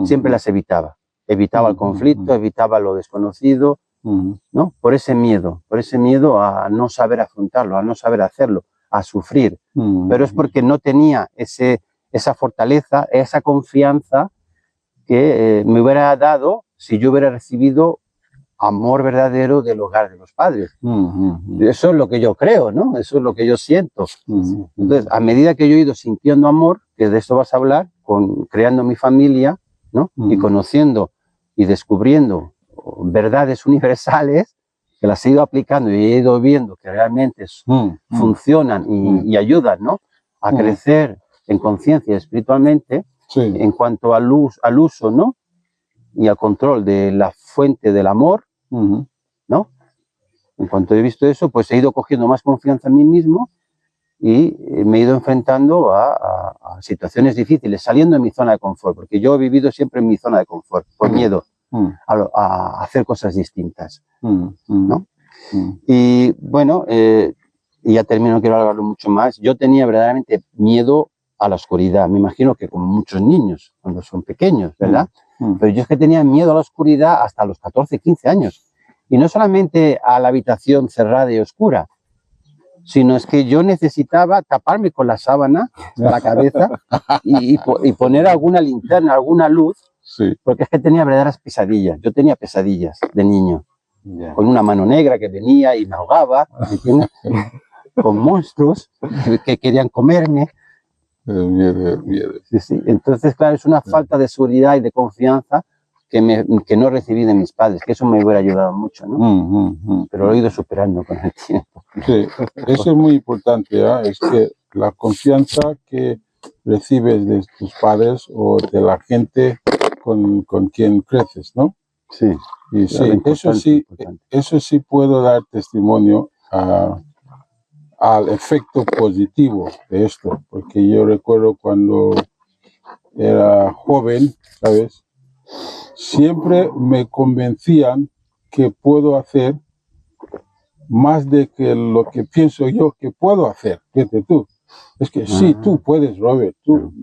Siempre las evitaba. Evitaba el conflicto, evitaba lo desconocido, ¿no? Por ese miedo a no saber afrontarlo, a no saber hacerlo, a sufrir. Pero es porque no tenía esa fortaleza, esa confianza que me hubiera dado si yo hubiera recibido amor verdadero del hogar de los padres. Eso es lo que yo creo, ¿no? Eso es lo que yo siento. Entonces, a medida que yo he ido sintiendo amor, que de esto vas a hablar, creando mi familia, ¿no? Y conociendo y descubriendo verdades universales, que las he ido aplicando y he ido viendo que realmente funcionan y ayudan, ¿no? A crecer en conciencia espiritualmente, en cuanto al uso, ¿no? Y al control de la fuente del amor, ¿no? En cuanto he visto eso, pues he ido cogiendo más confianza en mí mismo y me he ido enfrentando a situaciones difíciles, saliendo de mi zona de confort, porque yo he vivido siempre en mi zona de confort, por miedo a hacer cosas distintas, ¿no? Y bueno, y ya termino, no quiero hablarlo mucho más. Yo tenía verdaderamente miedo a la oscuridad, me imagino que como muchos niños cuando son pequeños, ¿verdad? Pero yo es que tenía miedo a la oscuridad hasta los 14, 15 años. Y no solamente a la habitación cerrada y oscura, sino es que yo necesitaba taparme con la sábana a la cabeza y poner alguna linterna, alguna luz, porque es que tenía verdaderas pesadillas. Yo tenía pesadillas de niño, con una mano negra que venía y me ahogaba, ¿entiendes? Con monstruos que querían comerme. Miedo. Sí. Entonces, claro, es una falta de seguridad y de confianza que no recibí de mis padres, que eso me hubiera ayudado mucho, ¿no? Pero lo he ido superando con el tiempo. Sí, eso es muy importante, ¿eh? Es que la confianza que recibes de tus padres o de la gente con quien creces, ¿no? Sí. Y sí, eso sí puedo dar testimonio al efecto positivo de esto, porque yo recuerdo cuando era joven, ¿sabes? Siempre me convencían que puedo hacer más de que lo que pienso yo que puedo hacer. Fíjate tú. Es que sí, tú puedes, Robert. Tú.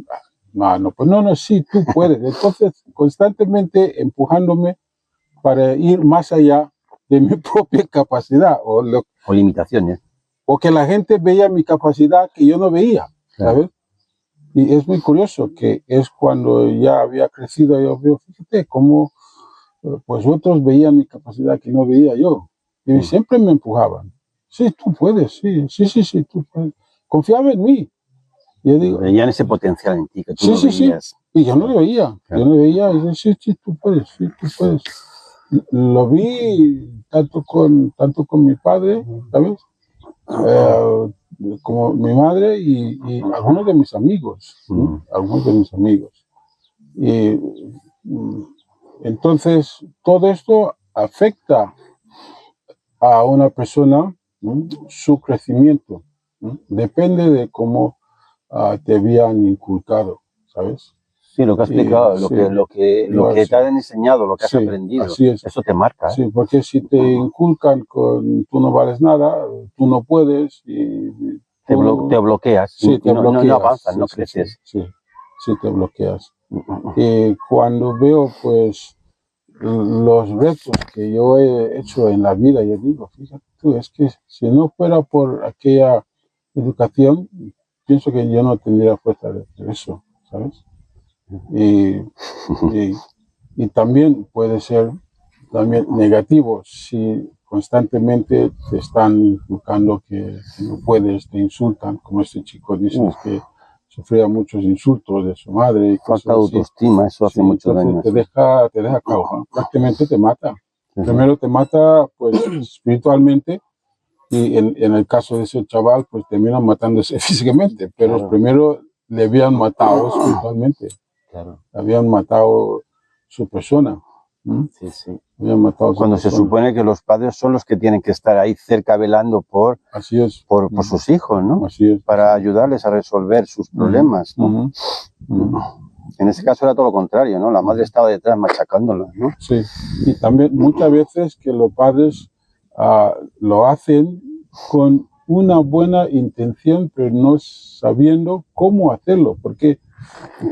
No, sí, tú puedes. Entonces, constantemente empujándome para ir más allá de mi propia capacidad o limitaciones. O que la gente veía mi capacidad que yo no veía, ¿sabes? Y es muy curioso que es cuando ya había crecido, yo veo, fíjate cómo pues otros veían mi capacidad que no veía yo. Y siempre me empujaban. Sí, tú puedes, sí, tú puedes. Confiaba en mí. Yo digo, veían ese potencial en ti que tú sí. Y yo no le veía, Claro. yo no le veía, y yo, sí, tú puedes, sí, tú puedes. Lo vi tanto con mi padre, ¿sabes? Como mi madre y algunos de mis amigos, ¿no? Algunos de mis amigos. Y entonces, todo esto afecta a una persona, ¿no? Su crecimiento, ¿no? Depende de cómo te habían inculcado, ¿sabes? Sí, lo que has explicado, lo sí, que sí, te han enseñado, lo que has sí, aprendido, así es. eso te marca, ¿eh? Sí, porque si te inculcan con tú no vales nada, tú no puedes y Te tú, bloqueas sí, y te no bloqueas, avanzas, sí, no sí, creces. sí, te bloqueas. Y cuando veo, pues, los retos que yo he hecho en la vida, yo digo, fíjate tú, es que si no fuera por aquella educación, pienso que yo no tendría fuerza de eso, ¿sabes? Y, y también puede ser también negativo si constantemente te están inculcando que no puedes, te insultan, como este chico dices que sufría muchos insultos de su madre y Falta de cosas así. autoestima, eso hace Sí, mucho entonces daño. te deja cao, prácticamente te mata. Primero te mata pues espiritualmente y en el caso de ese chaval pues termina matándose físicamente, pero Claro. primero le habían matado espiritualmente, Claro. habían matado su persona. Sí, sí. Habían matado a su Cuando se persona. supone que los padres son los que tienen que estar ahí cerca velando por Así es. por sus hijos, ¿no? Así es. Para ayudarles a resolver sus problemas, ¿no? En ese caso era todo lo contrario, ¿no? La madre estaba detrás machacándolos, ¿no? Sí. Y también muchas veces que los padres lo hacen con una buena intención, pero no sabiendo cómo hacerlo, porque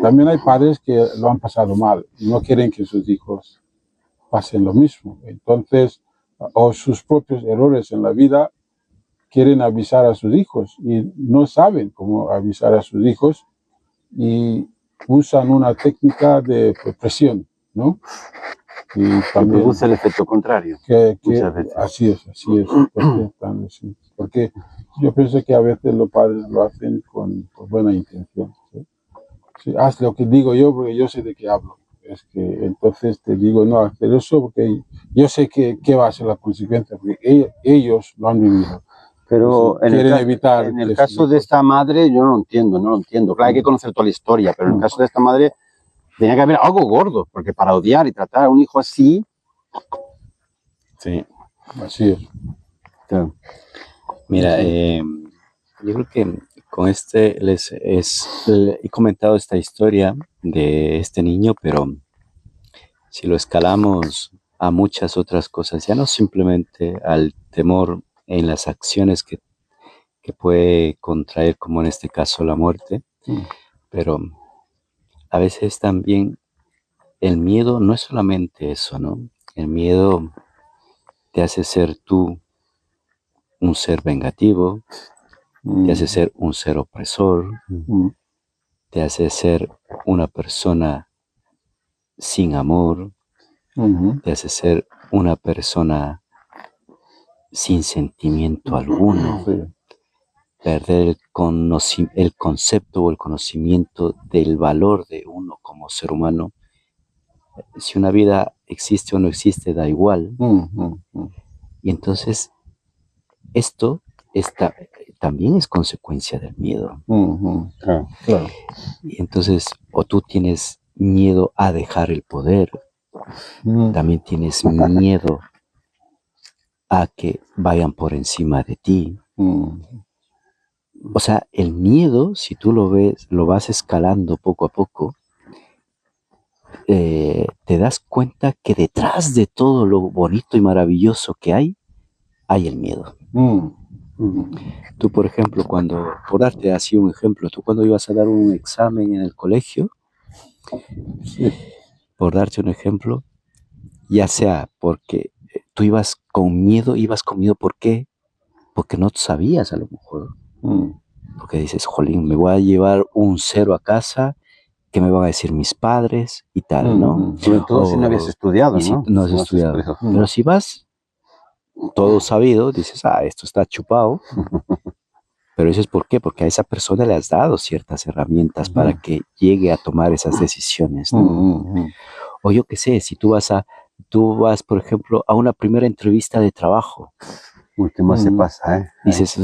también hay padres que lo han pasado mal y no quieren que sus hijos pasen lo mismo. Entonces, o sus propios errores en la vida, quieren avisar a sus hijos y no saben cómo avisar a sus hijos y usan una técnica de presión, ¿no? Y Que también produce el efecto contrario. que Muchas veces. así es, porque yo pienso que a veces los padres lo hacen con buena intención, ¿sí? Sí, haz lo que digo yo porque yo sé de qué hablo. Es que entonces te digo no hacer eso porque yo sé que va a ser la consecuencia, porque ellos lo han vivido. Pero Quieren en el caso de esta madre yo no lo entiendo. Claro, hay que conocer toda la historia, pero en el caso de esta madre tenía que haber algo gordo, porque para odiar y tratar a un hijo así... Sí. Así es. Claro. Mira, yo creo que con he comentado esta historia de este niño, pero si lo escalamos a muchas otras cosas, ya no simplemente al temor en las acciones que puede contraer, como en este caso la muerte, pero a veces también el miedo no es solamente eso, ¿no? El miedo te hace ser tú un ser vengativo, te hace ser un ser opresor, te hace ser una persona sin amor, te hace ser una persona sin sentimiento alguno, perder el concepto o el conocimiento del valor de uno como ser humano. Si una vida existe o no existe, da igual. Y entonces esto también es consecuencia del miedo. Claro. Y entonces, o tú tienes miedo a dejar el poder, también tienes miedo a que vayan por encima de ti. O sea, el miedo, si tú lo ves, lo vas escalando poco a poco, te das cuenta que detrás de todo lo bonito y maravilloso que hay el miedo. Tú, por ejemplo, por darte así un ejemplo, tú cuando ibas a dar un examen en el colegio, por darte un ejemplo, ya sea porque tú ibas con miedo, ¿por qué? Porque no sabías a lo mejor. Porque dices, jolín, me voy a llevar un 0 a casa, ¿qué me van a decir mis padres y tal, no? Sobre todo si no habías estudiado, y si ¿no? no has estudiado. Pero si vas todo sabido, dices, esto está chupado, Pero eso es ¿por qué? Porque a esa persona le has dado ciertas herramientas para que llegue a tomar esas decisiones, ¿no? O yo qué sé, si tú vas, por ejemplo, a una primera entrevista de trabajo. Uy, ¿qué más se pasa, eh? Dices,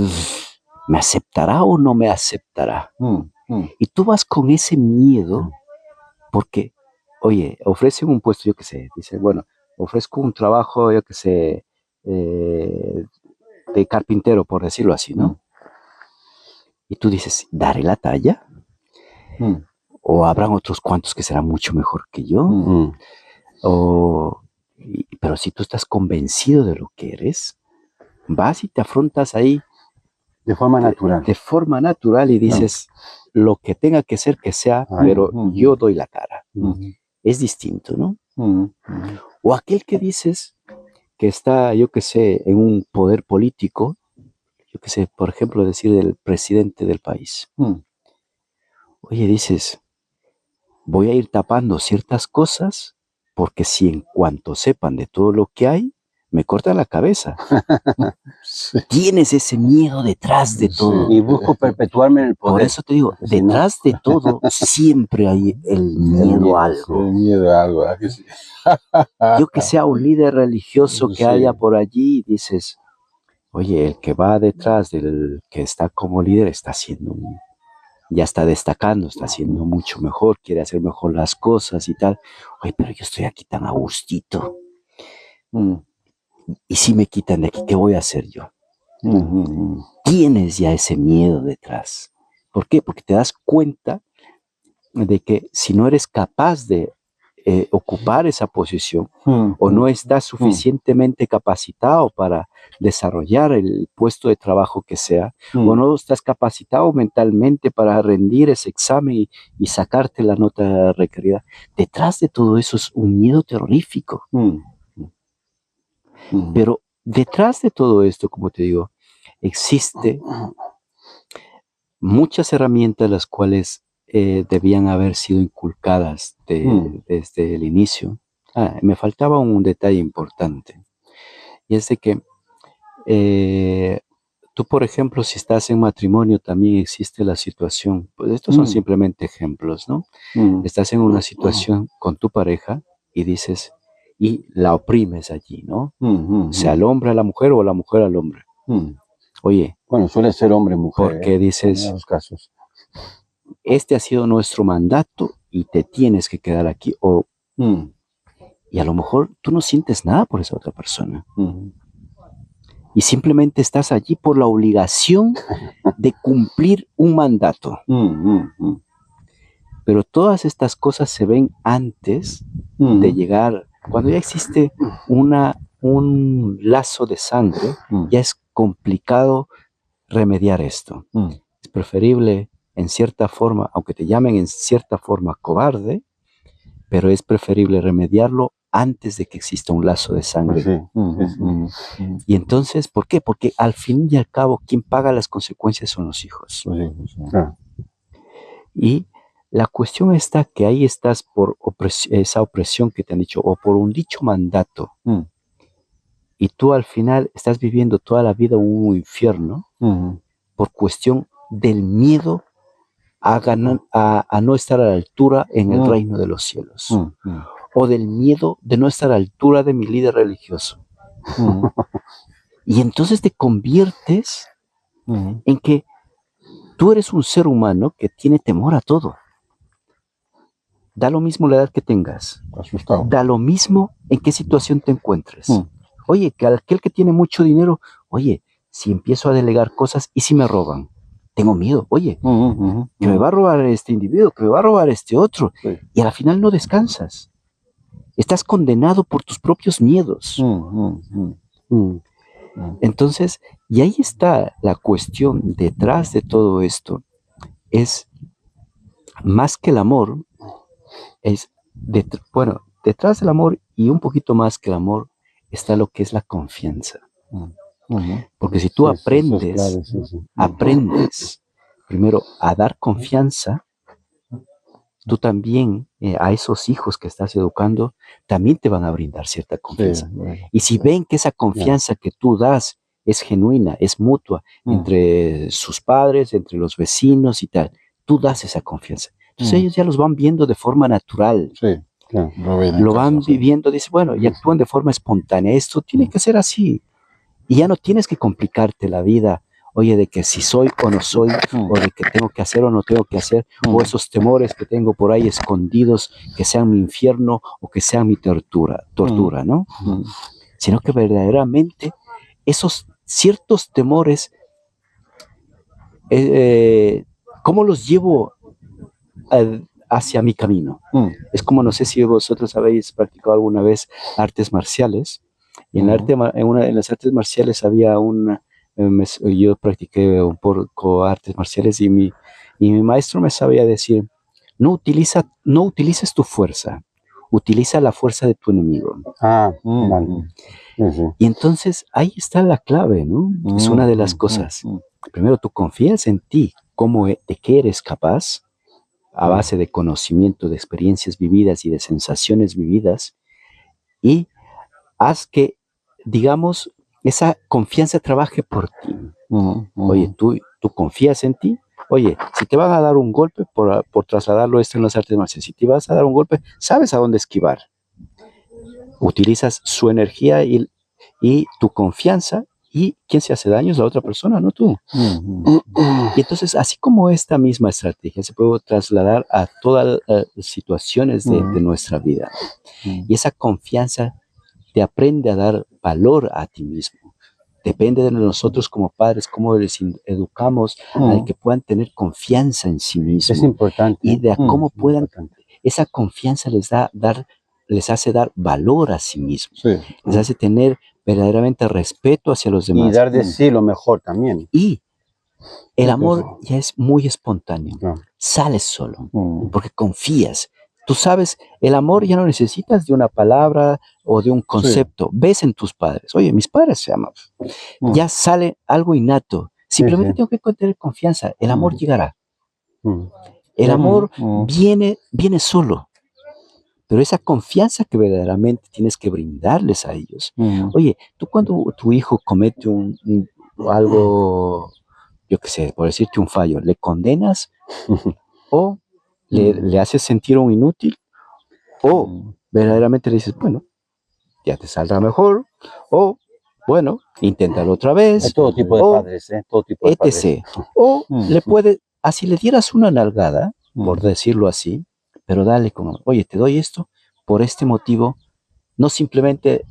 ¿me aceptará o no me aceptará? Y tú vas con ese miedo porque, oye, ofrecen un puesto, yo qué sé, dice, bueno, ofrezco un trabajo, yo qué sé, de carpintero, por decirlo así, ¿no? Y tú dices, ¿daré la talla? ¿O habrán otros cuantos que serán mucho mejor que yo? Pero si tú estás convencido de lo que eres, vas y te afrontas ahí de forma natural. De forma natural y dices, lo que tenga que ser, que sea, pero yo doy la cara. Es distinto, ¿no? O aquel que dices que está, yo qué sé, en un poder político, yo qué sé, por ejemplo, decir el presidente del país. Oye, dices, voy a ir tapando ciertas cosas porque si en cuanto sepan de todo lo que hay, me cortan la cabeza. Sí. Tienes ese miedo detrás de todo. Y busco perpetuarme en el poder. Por eso te digo, detrás de todo siempre hay el miedo a algo. El miedo a algo. ¿Verdad que sí? Yo que sea un líder religioso que haya por allí, dices, oye, el que va detrás del que está como líder está haciendo, ya está destacando, está haciendo mucho mejor, quiere hacer mejor las cosas y tal. Oye, pero yo estoy aquí tan a gustito. Y si me quitan de aquí, ¿qué voy a hacer yo? Tienes ya ese miedo detrás. ¿Por qué? Porque te das cuenta de que si no eres capaz de ocupar esa posición o no estás suficientemente capacitado para desarrollar el puesto de trabajo que sea, o no estás capacitado mentalmente para rendir ese examen y sacarte la nota requerida, detrás de todo eso es un miedo terrorífico. Pero detrás de todo esto, como te digo, existe muchas herramientas las cuales debían haber sido inculcadas desde el inicio. Me faltaba un detalle importante, y es de que tú, por ejemplo, si estás en matrimonio, también existe la situación, pues estos son simplemente ejemplos, ¿no? Estás en una situación con tu pareja y dices, y la oprimes allí, ¿no? Sea el hombre a la mujer o la mujer al hombre. Oye. Bueno, suele ser hombre-mujer. Porque dices, en esos casos. Este ha sido nuestro mandato y te tienes que quedar aquí. Y a lo mejor tú no sientes nada por esa otra persona. Y simplemente estás allí por la obligación de cumplir un mandato. Pero todas estas cosas se ven antes de llegar. Cuando ya existe un lazo de sangre, ya es complicado remediar esto. Es preferible, en cierta forma, aunque te llamen en cierta forma cobarde, pero es preferible remediarlo antes de que exista un lazo de sangre. Y entonces, ¿por qué? Porque al fin y al cabo, quien paga las consecuencias son los hijos. Y la cuestión está que ahí estás por esa opresión que te han dicho, o por un dicho mandato. Y tú al final estás viviendo toda la vida un infierno por cuestión del miedo a no estar a la altura en el reino de los cielos. O del miedo de no estar a la altura de mi líder religioso. Y entonces te conviertes en que tú eres un ser humano que tiene temor a todo. Da lo mismo la edad que tengas. Asustado. Da lo mismo en qué situación te encuentres. Oye, que aquel que tiene mucho dinero, oye, si empiezo a delegar cosas y si me roban, tengo miedo. Oye, que me va a robar este individuo, que me va a robar este otro. Y al final no descansas. Estás condenado por tus propios miedos. Entonces, y ahí está la cuestión detrás de todo esto. Es más que el amor, detrás del amor y un poquito más que el amor está lo que es la confianza. Porque si tú aprendes primero a dar confianza, tú también a esos hijos que estás educando, también te van a brindar cierta confianza. Y si ven que esa confianza que tú das es genuina, es mutua entre sus padres, entre los vecinos y tal. Tú das esa confianza. Entonces ellos ya los van viendo de forma natural. Sí, Claro. Lo van viviendo, dice, bueno, y actúan de forma espontánea. Esto tiene que ser así. Y ya no tienes que complicarte la vida, oye, de que si soy o no soy, o de que tengo que hacer o no tengo que hacer, o esos temores que tengo por ahí escondidos, que sean mi infierno o que sean mi tortura, ¿no? Sino que verdaderamente esos ciertos temores, ¿cómo los llevo hacia mi camino? Es como, no sé si vosotros habéis practicado alguna vez artes marciales. Y en, en las artes marciales había yo practiqué un poco artes marciales y mi maestro me sabía decir, no utilices tu fuerza, utiliza la fuerza de tu enemigo. Vale. Y entonces ahí está la clave, ¿no? Es una de las cosas. Primero, tú confías en ti, de qué eres capaz, a base de conocimiento, de experiencias vividas y de sensaciones vividas, y haz que, digamos, esa confianza trabaje por ti. Oye, tú confías en ti. Oye, si te van a dar un golpe, por trasladarlo esto en las artes marciales, si te vas a dar un golpe, sabes a dónde esquivar. Utilizas su energía y tu confianza, y quien se hace daño es la otra persona, no tú. Y entonces, así como esta misma estrategia se puede trasladar a todas las situaciones de nuestra vida. Y esa confianza te aprende a dar valor a ti mismo. Depende de nosotros como padres, cómo les educamos a que puedan tener confianza en sí mismos. Es importante. Y de cómo puedan, esa confianza les hace dar valor a sí mismos. Sí. Les hace tener verdaderamente respeto hacia los demás. Y dar de sí lo mejor también. Y el amor ya es muy espontáneo. Claro. Sales solo, porque confías. Tú sabes, el amor ya no necesitas de una palabra o de un concepto. Ves en tus padres. Oye, mis padres se aman. Ya sale algo innato. Simplemente tengo que tener confianza. El amor llegará. El amor viene solo. Pero esa confianza que verdaderamente tienes que brindarles a ellos. Oye, tú cuando tu hijo comete algo, yo qué sé, por decirte un fallo, ¿le condenas o le haces sentir un inútil? O verdaderamente le dices, bueno, ya te saldrá mejor, o bueno, inténtalo otra vez. Hay todo tipo de padres, todo tipo de etc. O así le dieras una nalgada, por decirlo así, pero dale como, oye, te doy esto por este motivo, no simplemente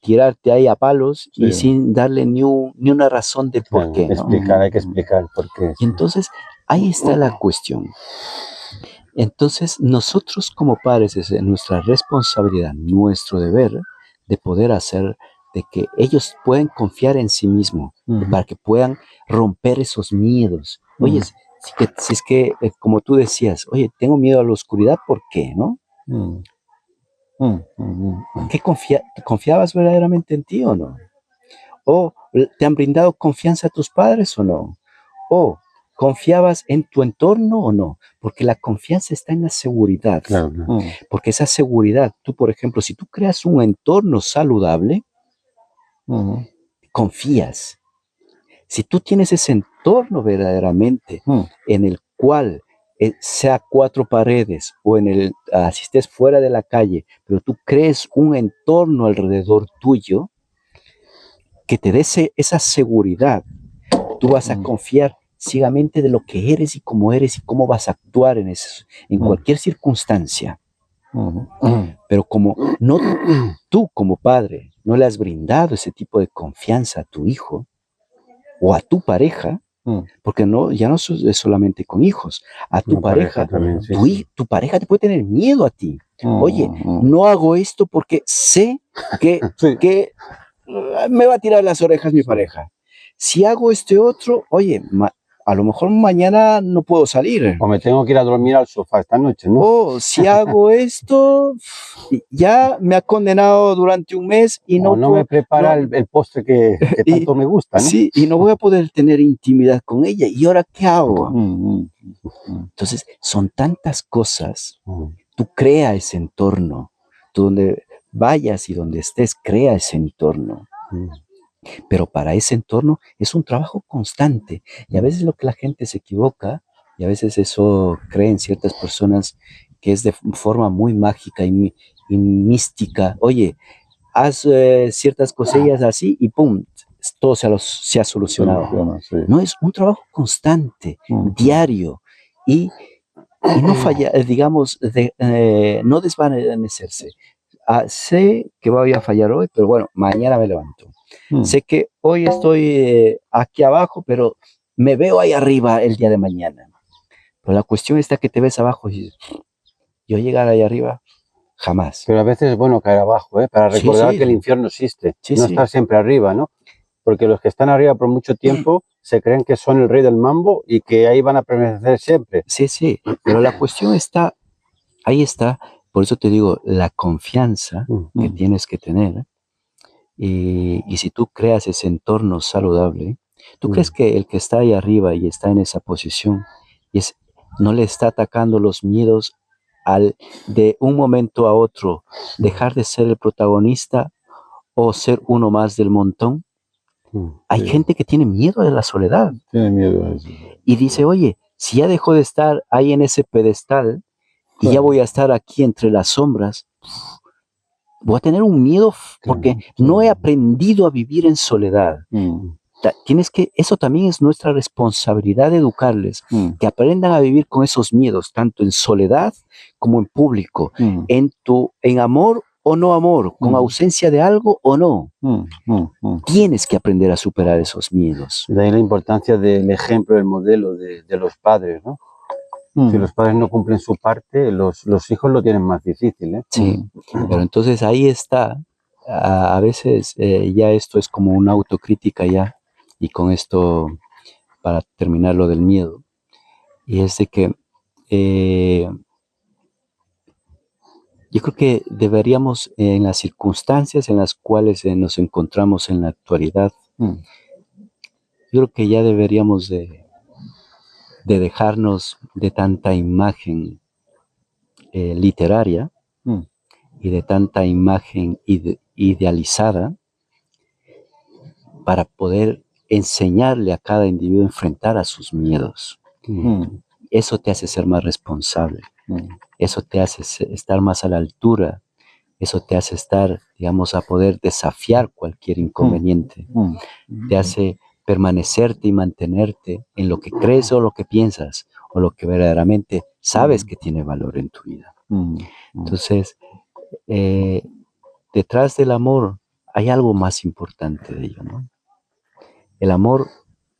tirarte ahí a palos y sin darle ni una razón de por qué. Explicar, hay que explicar por qué. Y entonces, ahí está la cuestión. Entonces, nosotros como padres es nuestra responsabilidad, nuestro deber de poder hacer de que ellos puedan confiar en sí mismos, para que puedan romper esos miedos. Oye, si es que, como tú decías, oye, tengo miedo a la oscuridad, ¿por qué? ¿No? ¿Qué confiabas verdaderamente en ti o no? ¿O te han brindado confianza a tus padres o no? ¿O confiabas en tu entorno o no? Porque la confianza está en la seguridad. Claro. Porque esa seguridad, tú, por ejemplo, si tú creas un entorno saludable, confías. Si tú tienes ese entorno verdaderamente en el cual sea cuatro paredes o si estés fuera de la calle, pero tú crees un entorno alrededor tuyo que te dé esa seguridad, tú vas a confiar ciegamente de lo que eres y cómo vas a actuar en cualquier circunstancia. Pero como tú como padre no le has brindado ese tipo de confianza a tu hijo o a tu pareja, porque ya no es solamente con hijos, a tu pareja también, tu pareja te puede tener miedo a ti. Oye, no hago esto porque sé que me va a tirar las orejas mi pareja. Si hago este otro, oye, a lo mejor mañana no puedo salir. O me tengo que ir a dormir al sofá esta noche, ¿no? O si hago esto, ya me ha condenado durante un mes y no me prepara el postre que tanto me gusta, ¿no? Sí, y no voy a poder tener intimidad con ella. ¿Y ahora qué hago? Entonces, son tantas cosas. Tú creas ese entorno donde vayas y donde estés, crea ese entorno. Pero para ese entorno es un trabajo constante. Y a veces lo que la gente se equivoca, y a veces eso creen ciertas personas que es de forma muy mágica y mística. Oye, haz ciertas cosillas así y ¡pum! Todo se ha solucionado. Sí. No, es un trabajo constante, diario, y no falla, digamos, no desvanecerse. Sé que voy a fallar hoy, pero bueno, mañana me levanto. Sé que hoy estoy aquí abajo, pero me veo ahí arriba el día de mañana. Pero la cuestión está que te ves abajo y dices, yo llegar ahí arriba, jamás. Pero a veces es bueno caer abajo, para Sí, recordar sí, que el sí. infierno existe, Sí, no sí. estar siempre arriba, ¿no? Porque los que están arriba por mucho tiempo se creen que son el rey del mambo y que ahí van a permanecer siempre. Sí, sí, pero la cuestión está, ahí está, por eso te digo, la confianza que tienes que tener, y si tú creas ese entorno saludable, ¿tú crees que el que está ahí arriba y está en esa posición no le está atacando los miedos al de un momento a otro dejar de ser el protagonista o ser uno más del montón? Hay Sí. gente que tiene miedo de la soledad Tiene miedo a eso. y dice, oye, si ya dejó de estar ahí en ese pedestal y ya voy a estar aquí entre las sombras, voy a tener un miedo porque no he aprendido a vivir en soledad. Eso también es nuestra responsabilidad de educarles, que aprendan a vivir con esos miedos, tanto en soledad como en público, en amor o no amor, con ausencia de algo o no. Tienes que aprender a superar esos miedos. De ahí la importancia del ejemplo, del modelo de los padres, ¿no? Si los padres no cumplen su parte, los hijos lo tienen más difícil, ¿eh? Sí, pero entonces ahí está, a veces ya esto es como una autocrítica ya, y con esto para terminar lo del miedo, y es de que yo creo que deberíamos, en las circunstancias en las cuales nos encontramos en la actualidad, yo creo que ya deberíamos de dejarnos de tanta imagen literaria y de tanta imagen idealizada para poder enseñarle a cada individuo a enfrentar a sus miedos. Eso te hace ser más responsable. Eso te hace estar más a la altura. Eso te hace estar, digamos, a poder desafiar cualquier inconveniente. Te hace permanecerte y mantenerte en lo que crees o lo que piensas o lo que verdaderamente sabes que tiene valor en tu vida. Entonces, detrás del amor hay algo más importante de ello, ¿no? El amor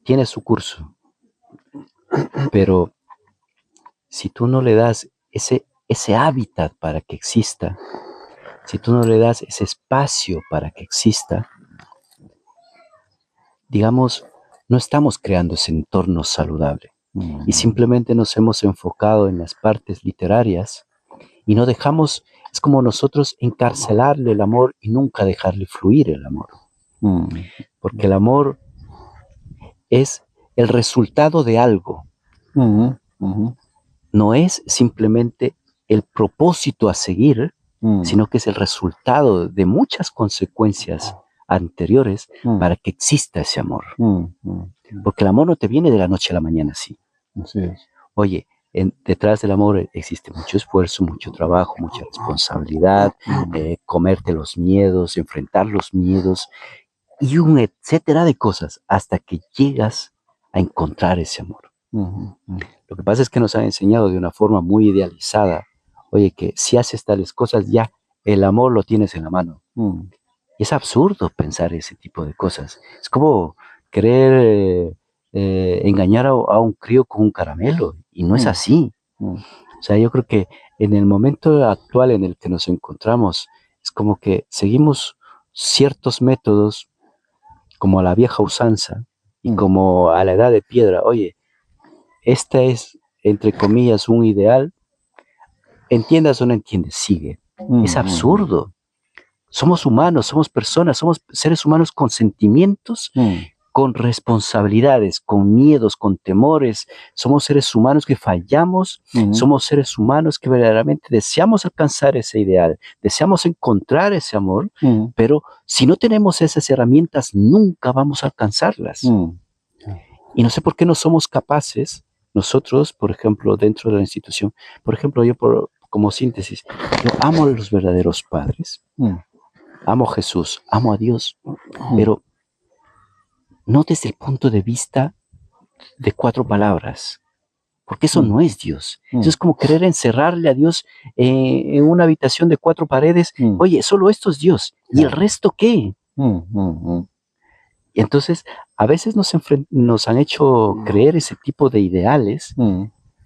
tiene su curso, pero si tú no le das ese hábitat para que exista, si tú no le das ese espacio para que exista, digamos, no estamos creando ese entorno saludable. Y simplemente nos hemos enfocado en las partes literarias y no dejamos, es como nosotros encarcelarle el amor y nunca dejarle fluir el amor. Porque el amor es el resultado de algo. No es simplemente el propósito a seguir, sino que es el resultado de muchas consecuencias anteriores para que exista ese amor. Porque el amor no te viene de la noche a la mañana así. Así es. Oye, detrás del amor existe mucho esfuerzo, mucho trabajo, mucha responsabilidad, comerte los miedos, enfrentar los miedos y un etcétera de cosas hasta que llegas a encontrar ese amor. Lo que pasa es que nos han enseñado de una forma muy idealizada, oye, que si haces tales cosas ya el amor lo tienes en la mano. Y es absurdo pensar ese tipo de cosas. Es como querer engañar a un crío con un caramelo, y no es así. O sea, yo creo que en el momento actual en el que nos encontramos, es como que seguimos ciertos métodos como a la vieja usanza y como a la edad de piedra. Oye, esta es, entre comillas, un ideal. Entiendas o no entiendes, sigue. Es absurdo. Somos humanos, somos personas, somos seres humanos con sentimientos con responsabilidades, con miedos, con temores. Somos seres humanos que fallamos, somos seres humanos que verdaderamente deseamos alcanzar ese ideal, deseamos encontrar ese amor, pero si no tenemos esas herramientas, nunca vamos a alcanzarlas. Y no sé por qué no somos capaces, nosotros, por ejemplo, dentro de la institución, por ejemplo, yo como síntesis, yo amo a los verdaderos padres, amo a Jesús, amo a Dios, pero no desde el punto de vista de 4 palabras, porque eso no es Dios. Eso es como querer encerrarle a Dios en una habitación de 4 paredes. Oye, solo esto es Dios. ¿Y el resto qué? Y entonces, a veces nos han hecho creer ese tipo de ideales.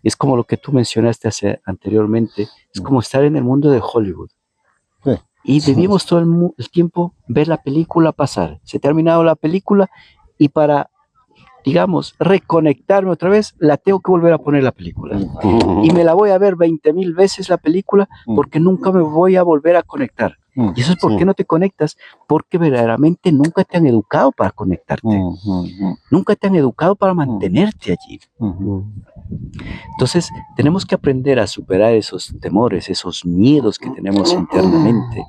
Es como lo que tú mencionaste anteriormente. Es como estar en el mundo de Hollywood. Y debíamos todo el tiempo ver la película pasar. Se ha terminado la película y para, digamos, reconectarme otra vez, la tengo que volver a poner la película. Y me la voy a ver 20,000 veces la película porque nunca me voy a volver a conectar. Y eso es por qué no te conectas, porque verdaderamente nunca te han educado para conectarte. Nunca te han educado para mantenerte allí. Entonces, tenemos que aprender a superar esos temores, esos miedos que tenemos internamente,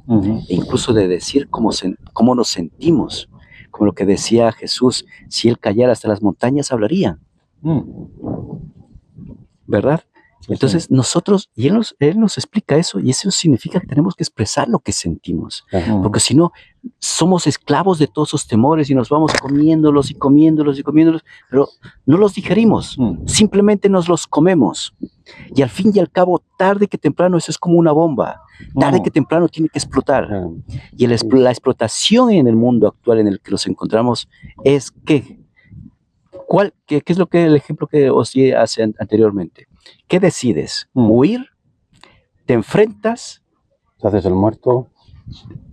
e incluso de decir cómo nos sentimos. Como lo que decía Jesús, si Él callara hasta las montañas, hablaría. ¿Verdad? Entonces nosotros, y él nos explica eso, y eso significa que tenemos que expresar lo que sentimos, porque si no, somos esclavos de todos esos temores y nos vamos comiéndolos y comiéndolos y comiéndolos, pero no los digerimos, simplemente nos los comemos. Y al fin y al cabo, tarde que temprano, eso es como una bomba, tarde que temprano tiene que explotar. Y la explotación en el mundo actual en el que nos encontramos es que, ¿qué es lo que el ejemplo que os di hace anteriormente? ¿Qué decides? ¿Huir? ¿Te enfrentas? ¿Te haces el muerto?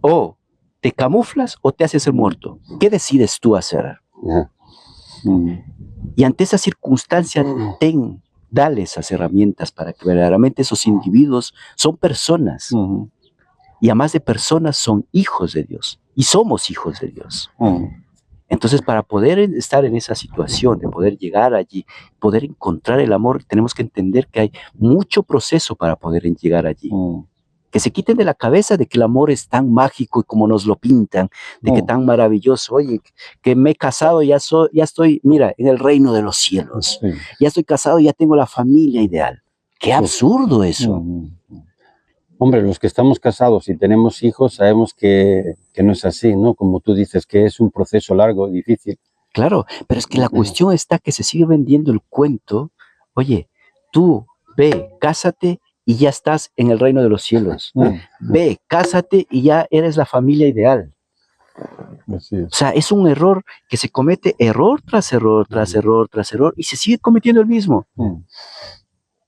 ¿O te camuflas o te haces el muerto? ¿Qué decides tú hacer? Y ante esa circunstancia, dale esas herramientas para que verdaderamente esos individuos son personas. Y además de personas, son hijos de Dios. Y somos hijos de Dios. Entonces, para poder estar en esa situación, de poder llegar allí, poder encontrar el amor, tenemos que entender que hay mucho proceso para poder llegar allí. Que se quiten de la cabeza de que el amor es tan mágico y como nos lo pintan, de que tan maravilloso. Oye, que me he casado, ya estoy, mira, en el reino de los cielos. Ya estoy casado, ya tengo la familia ideal. ¡Qué absurdo eso! Hombre, los que estamos casados y tenemos hijos sabemos que no es así, ¿no? Como tú dices, que es un proceso largo, difícil. Claro, pero es que la cuestión está que se sigue vendiendo el cuento. Oye, tú ve, cásate y ya estás en el reino de los cielos. Ve, cásate y ya eres la familia ideal. Así es. O sea, es un error que se comete error tras error, tras error, tras error, y se sigue cometiendo el mismo.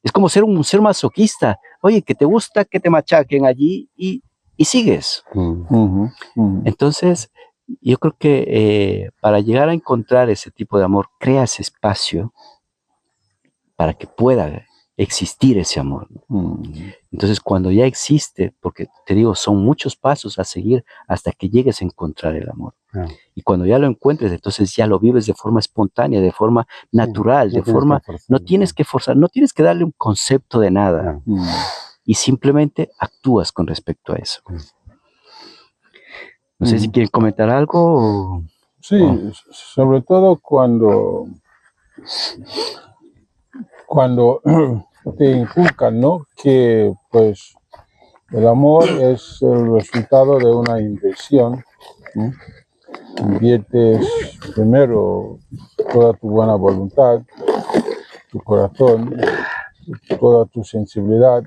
Es como ser un ser masoquista. Oye, que te gusta que te machaquen allí y sigues. Entonces, yo creo que para llegar a encontrar ese tipo de amor, crea ese espacio para que pueda existir ese amor. Entonces, cuando ya existe, porque te digo, son muchos pasos a seguir hasta que llegues a encontrar el amor. Y cuando ya lo encuentres, entonces ya lo vives de forma espontánea, de forma natural, de forma, no tienes que forzar, no tienes que darle un concepto de nada. Y simplemente actúas con respecto a eso. No sé si quieren comentar algo. Sí, sobre todo cuando te inculcan, ¿no? Que pues el amor es el resultado de una inversión. Inviertes primero toda tu buena voluntad, tu corazón, toda tu sensibilidad,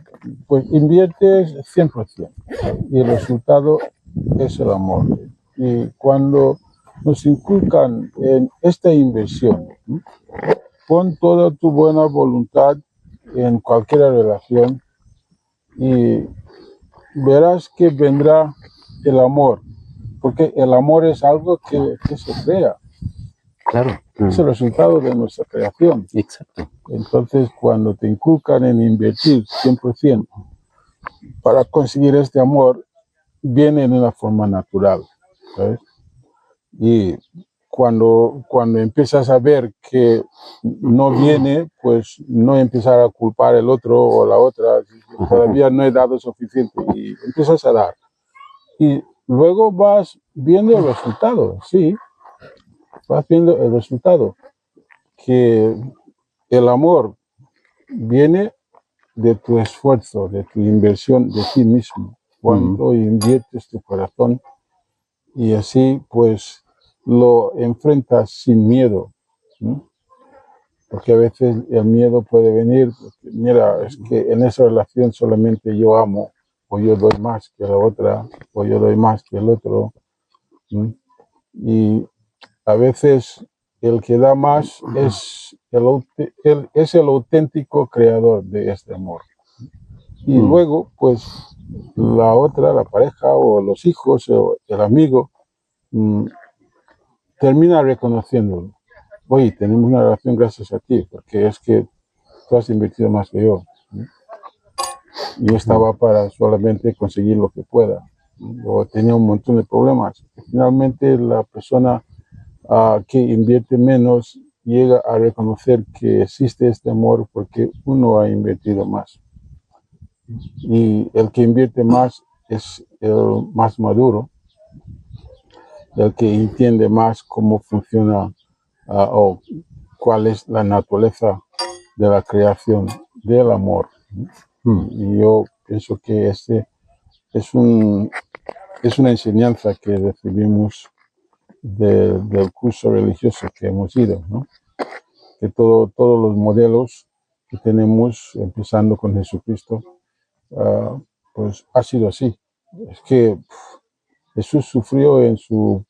pues inviertes 100%, y el resultado es el amor. Y cuando nos inculcan en esta inversión, pon toda tu buena voluntad en cualquier relación y verás que vendrá el amor, porque el amor es algo que se crea. Claro. Es el resultado de nuestra creación. Exacto. Entonces, cuando te inculcan en invertir 100% para conseguir este amor, viene de una forma natural, ¿sabes? Y cuando empiezas a ver que no viene, pues no empezar a culpar el otro o la otra, todavía no he dado suficiente, y empiezas a dar. Y luego vas viendo el resultado, sí, vas viendo el resultado, que el amor viene de tu esfuerzo, de tu inversión de ti mismo, cuánto inviertes tu corazón, y así pues lo enfrentas sin miedo, ¿no? Porque a veces el miedo puede venir, porque, mira, es que en esa relación solamente yo amo, o yo doy más que la otra, o yo doy más que el otro, ¿no? Y a veces el que da más es el auténtico creador de este amor. Y luego, pues, la otra, la pareja o los hijos o el amigo, termina reconociéndolo. Oye, tenemos una relación gracias a ti, porque es que tú has invertido más que yo, ¿no? Yo estaba para solamente conseguir lo que pueda, ¿no? O tenía un montón de problemas. Finalmente, la persona que invierte menos llega a reconocer que existe este amor porque uno ha invertido más. Y el que invierte más es el más maduro, el que entiende más cómo funciona o cuál es la naturaleza de la creación del amor. Y yo pienso que este es una enseñanza que recibimos del curso religioso que hemos ido, ¿no? Que todos los modelos que tenemos, empezando con Jesucristo, pues ha sido así. Es que Jesús sufrió en su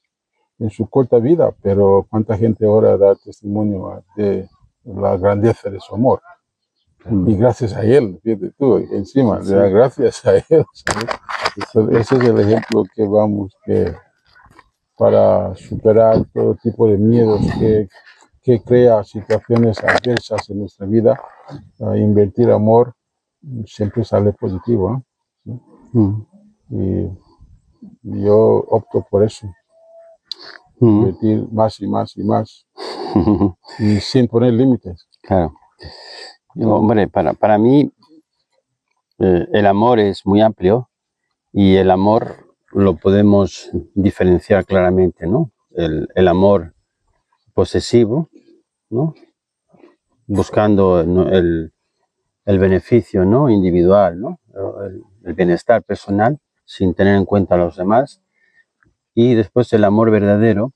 corta vida, pero cuánta gente ahora da testimonio de la grandeza de su amor. Y gracias a él, fíjate tú, encima, le da gracias a él, ¿sabes? Ese es el ejemplo que vamos, que para superar todo tipo de miedos que crea situaciones adversas en nuestra vida, invertir amor siempre sale positivo, ¿no? Y yo opto por eso, invertir más y más y más, y sin poner límites. Claro. Hombre, para mí el amor es muy amplio y el amor lo podemos diferenciar claramente, ¿no? El amor posesivo, ¿no? Buscando, ¿no?, el beneficio, ¿no?, individual, ¿no? El bienestar personal sin tener en cuenta a los demás. Y después el amor verdadero,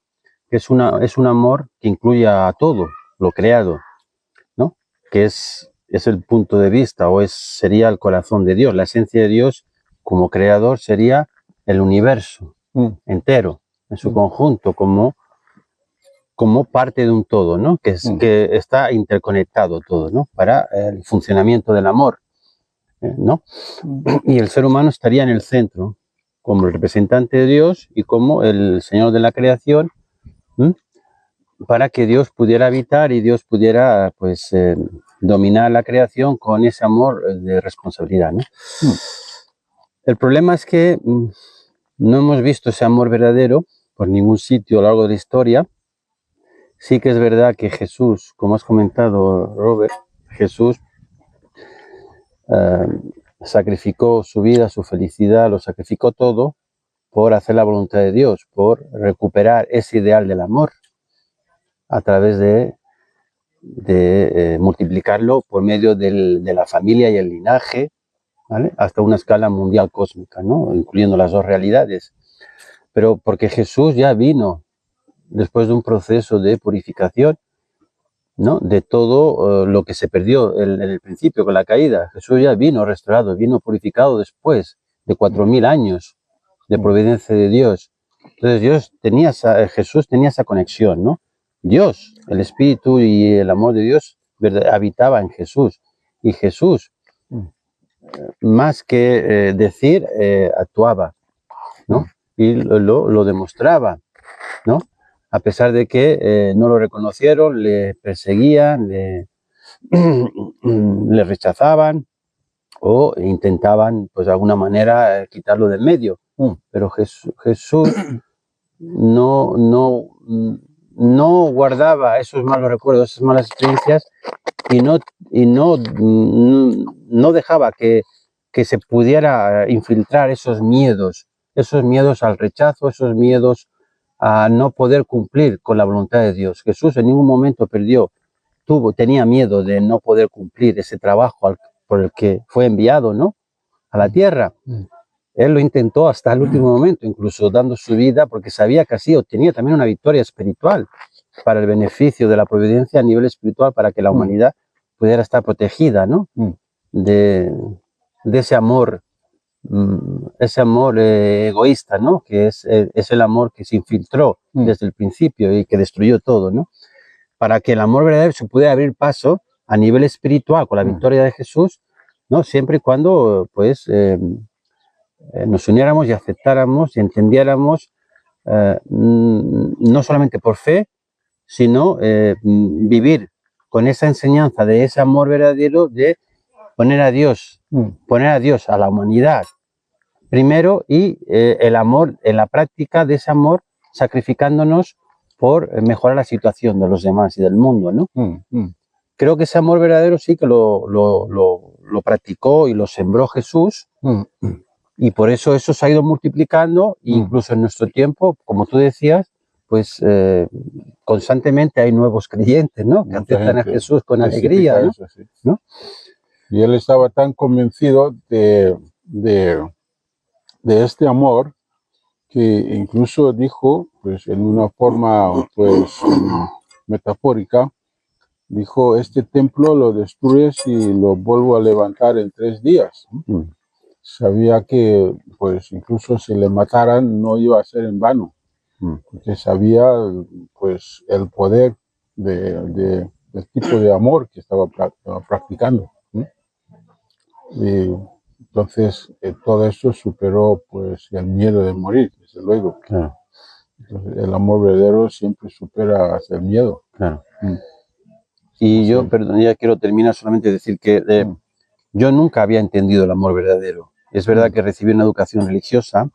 que es un amor que incluye a todo lo creado, ¿no? Que es el punto de vista o sería el corazón de Dios. La esencia de Dios como creador sería el universo entero, en su conjunto, como parte de un todo, ¿no? Que está interconectado todo, ¿no? Para el funcionamiento del amor, ¿no? Y el ser humano estaría en el centro, como el representante de Dios y como el Señor de la creación, para que Dios pudiera habitar y Dios pudiera, pues, dominar la creación con ese amor de responsabilidad, ¿no? El problema es que no hemos visto ese amor verdadero por ningún sitio a lo largo de la historia. Sí que es verdad que Jesús, como has comentado, Robert, Jesús sacrificó su vida, su felicidad, lo sacrificó todo por hacer la voluntad de Dios, por recuperar ese ideal del amor a través de multiplicarlo por medio de la familia y el linaje, ¿vale? Hasta una escala mundial cósmica, ¿no? Incluyendo las dos realidades. Pero porque Jesús ya vino después de un proceso de purificación, ¿no?, de todo lo que se perdió en el principio con la caída. Jesús ya vino restaurado, vino purificado después de 4000 años de providencia de Dios. Entonces Jesús tenía esa conexión, ¿no? Dios, el Espíritu y el amor de Dios habitaba en Jesús. Y Jesús, más que decir, actuaba, ¿no? Y lo demostraba, ¿no? A pesar de que no lo reconocieron, le perseguían, le rechazaban o intentaban, pues, de alguna manera quitarlo del medio. Pero Jesús no no guardaba esos malos recuerdos, esas malas experiencias y no dejaba que se pudiera infiltrar esos miedos al rechazo, esos miedos a no poder cumplir con la voluntad de Dios. Jesús en ningún momento tenía miedo de no poder cumplir ese trabajo por el que fue enviado, ¿no?, a la tierra. Él lo intentó hasta el último momento, incluso dando su vida, porque sabía que así obtenía también una victoria espiritual para el beneficio de la providencia a nivel espiritual, para que la humanidad pudiera estar protegida, ¿no?, de ese amor egoísta, ¿no?, que es el amor que se infiltró desde el principio y que destruyó todo, ¿no?, para que el amor verdadero se pudiera abrir paso a nivel espiritual con la victoria de Jesús, ¿no?, siempre y cuando pues nos uniéramos y aceptáramos y entendiéramos, no solamente por fe, sino vivir con esa enseñanza de ese amor verdadero, de poner a Dios a la humanidad primero, y el amor, en la práctica de ese amor, sacrificándonos por mejorar la situación de los demás y del mundo, ¿no? Creo que ese amor verdadero sí que lo practicó y lo sembró Jesús, y por eso se ha ido multiplicando, incluso en nuestro tiempo, como tú decías, pues constantemente hay nuevos creyentes, ¿no?, que aceptan a Jesús con alegría, ¿no? Eso, sí. ¿No? Y él estaba tan convencido de este amor que incluso dijo, pues en una forma pues metafórica, dijo: este templo lo destruyes y lo vuelvo a levantar en 3 días. Sabía que pues incluso si le mataran no iba a ser en vano, porque sabía pues el poder del tipo de amor que estaba practicando. Y entonces todo eso superó pues el miedo de morir, desde luego. Claro. Entonces, el amor verdadero siempre supera hasta el miedo. Claro. Y yo, perdón, ya quiero terminar solamente decir que yo nunca había entendido el amor verdadero. Es verdad que recibí una educación religiosa,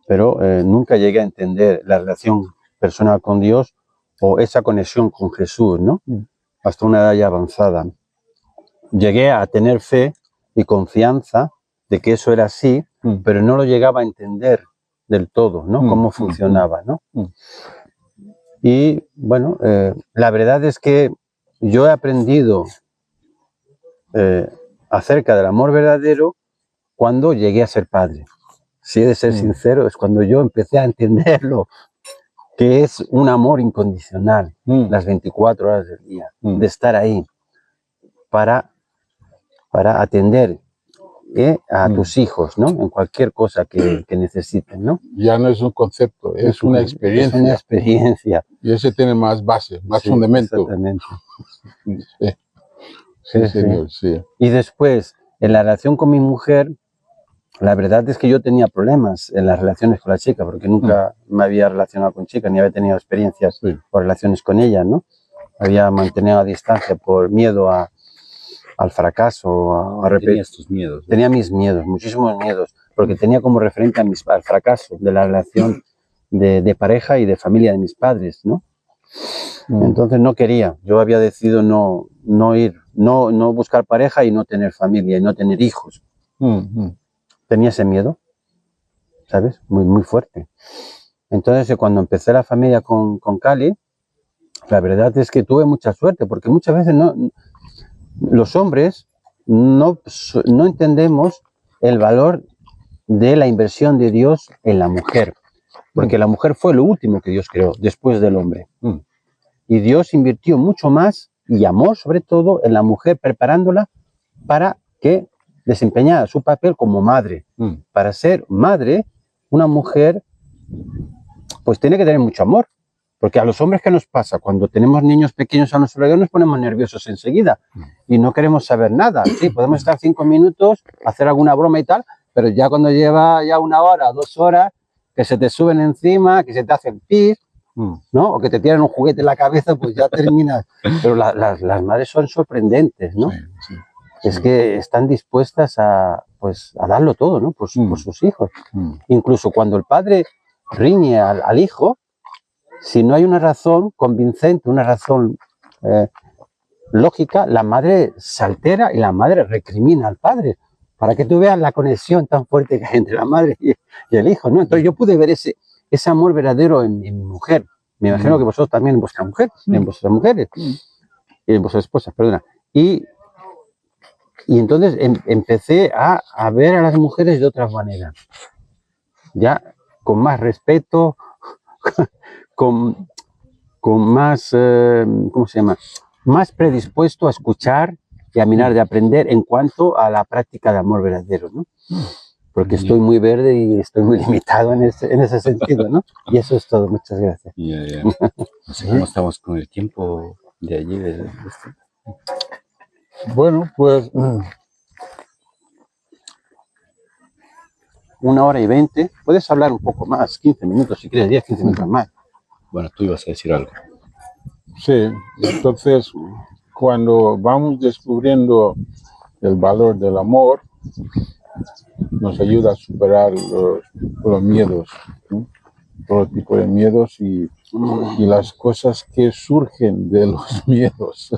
pero nunca llegué a entender la relación personal con Dios o esa conexión con Jesús, ¿no? Hasta una edad ya avanzada. Llegué a tener fe y confianza de que eso era así, pero no lo llegaba a entender del todo, ¿no? Cómo funcionaba, ¿no? Y bueno, la verdad es que yo he aprendido acerca del amor verdadero cuando llegué a ser padre. Si he de ser sincero, es cuando yo empecé a entenderlo, que es un amor incondicional, las 24 horas del día, de estar ahí para atender a tus hijos, ¿no?, en cualquier cosa que necesiten, ¿no? Ya no es un concepto, es una experiencia. Es una experiencia. Y ese tiene más base, más fundamento. Exactamente. Sí, señor, sí. Y después, en la relación con mi mujer, la verdad es que yo tenía problemas en las relaciones con la chica, porque nunca me había relacionado con chicas, ni había tenido experiencias o relaciones con ellas, ¿no? Había mantenido a distancia por miedo al fracaso, a repetir. Tenías tus miedos, ¿no? Tenía mis miedos, muchísimos miedos, porque tenía como referente al fracaso de la relación de pareja y de familia de mis padres, ¿no? Entonces no quería, yo había decidido no buscar pareja y no tener familia y no tener hijos. Tenía ese miedo, ¿sabes? Muy, muy fuerte. Entonces cuando empecé la familia con Cali, la verdad es que tuve mucha suerte, porque muchas veces los hombres no entendemos el valor de la inversión de Dios en la mujer, porque la mujer fue lo último que Dios creó después del hombre. Y Dios invirtió mucho más y amor sobre todo en la mujer, preparándola para que desempeñara su papel como madre. Para ser madre, una mujer pues tiene que tener mucho amor. Porque a los hombres, ¿qué nos pasa? Cuando tenemos niños pequeños a nuestro lado nos ponemos nerviosos enseguida y no queremos saber nada. Sí, podemos estar 5 minutos, hacer alguna broma y tal, pero ya cuando lleva ya 1 hora, 2 horas, que se te suben encima, que se te hacen pis, ¿no? O que te tiran un juguete en la cabeza, pues ya terminas. Pero las madres son sorprendentes, ¿no? Sí. Es que están dispuestas a darlo todo, ¿no? Por sus hijos. Incluso cuando el padre riñe al hijo, si no hay una razón convincente, una razón lógica, la madre se altera y la madre recrimina al padre, para que tú veas la conexión tan fuerte que hay entre la madre y el hijo, ¿no? Entonces yo pude ver ese amor verdadero en mi mujer. Me imagino que vosotros también en vuestra mujer, en vuestras mujeres, en vuestras esposas, perdona. Y entonces empecé a ver a las mujeres de otra manera, ya con más respeto, con más, ¿cómo se llama? Más predispuesto a escuchar y a mirar de aprender en cuanto a la práctica de amor verdadero, ¿no? Porque estoy muy verde y estoy muy limitado en ese sentido, ¿no? Y eso es todo, muchas gracias. No sé cómo estamos con el tiempo de allí. Bueno, pues 1 hora y 20. Puedes hablar un poco más, 15 minutos, si quieres, 10, 15 minutos más. Bueno, tú ibas a decir algo. sí, entonces cuando vamos descubriendo el valor del amor, nos ayuda a superar los miedos, ¿no? Todo tipo de miedos y las cosas que surgen de los miedos.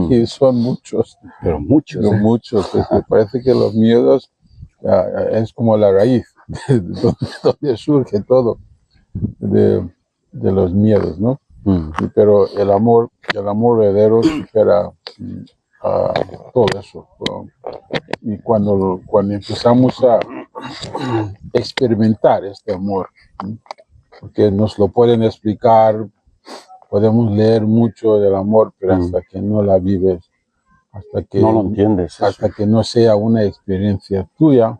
Y son muchos. Pero muchos. Son muchos. Me parece que los miedos es como la raíz de donde surge todo de los miedos, ¿no? Pero el amor verdadero supera todo eso. Y cuando empezamos a experimentar este amor, ¿no? Porque nos lo pueden explicar, podemos leer mucho del amor, pero hasta que no la vives, hasta que no lo entiendes, hasta que no sea una experiencia tuya,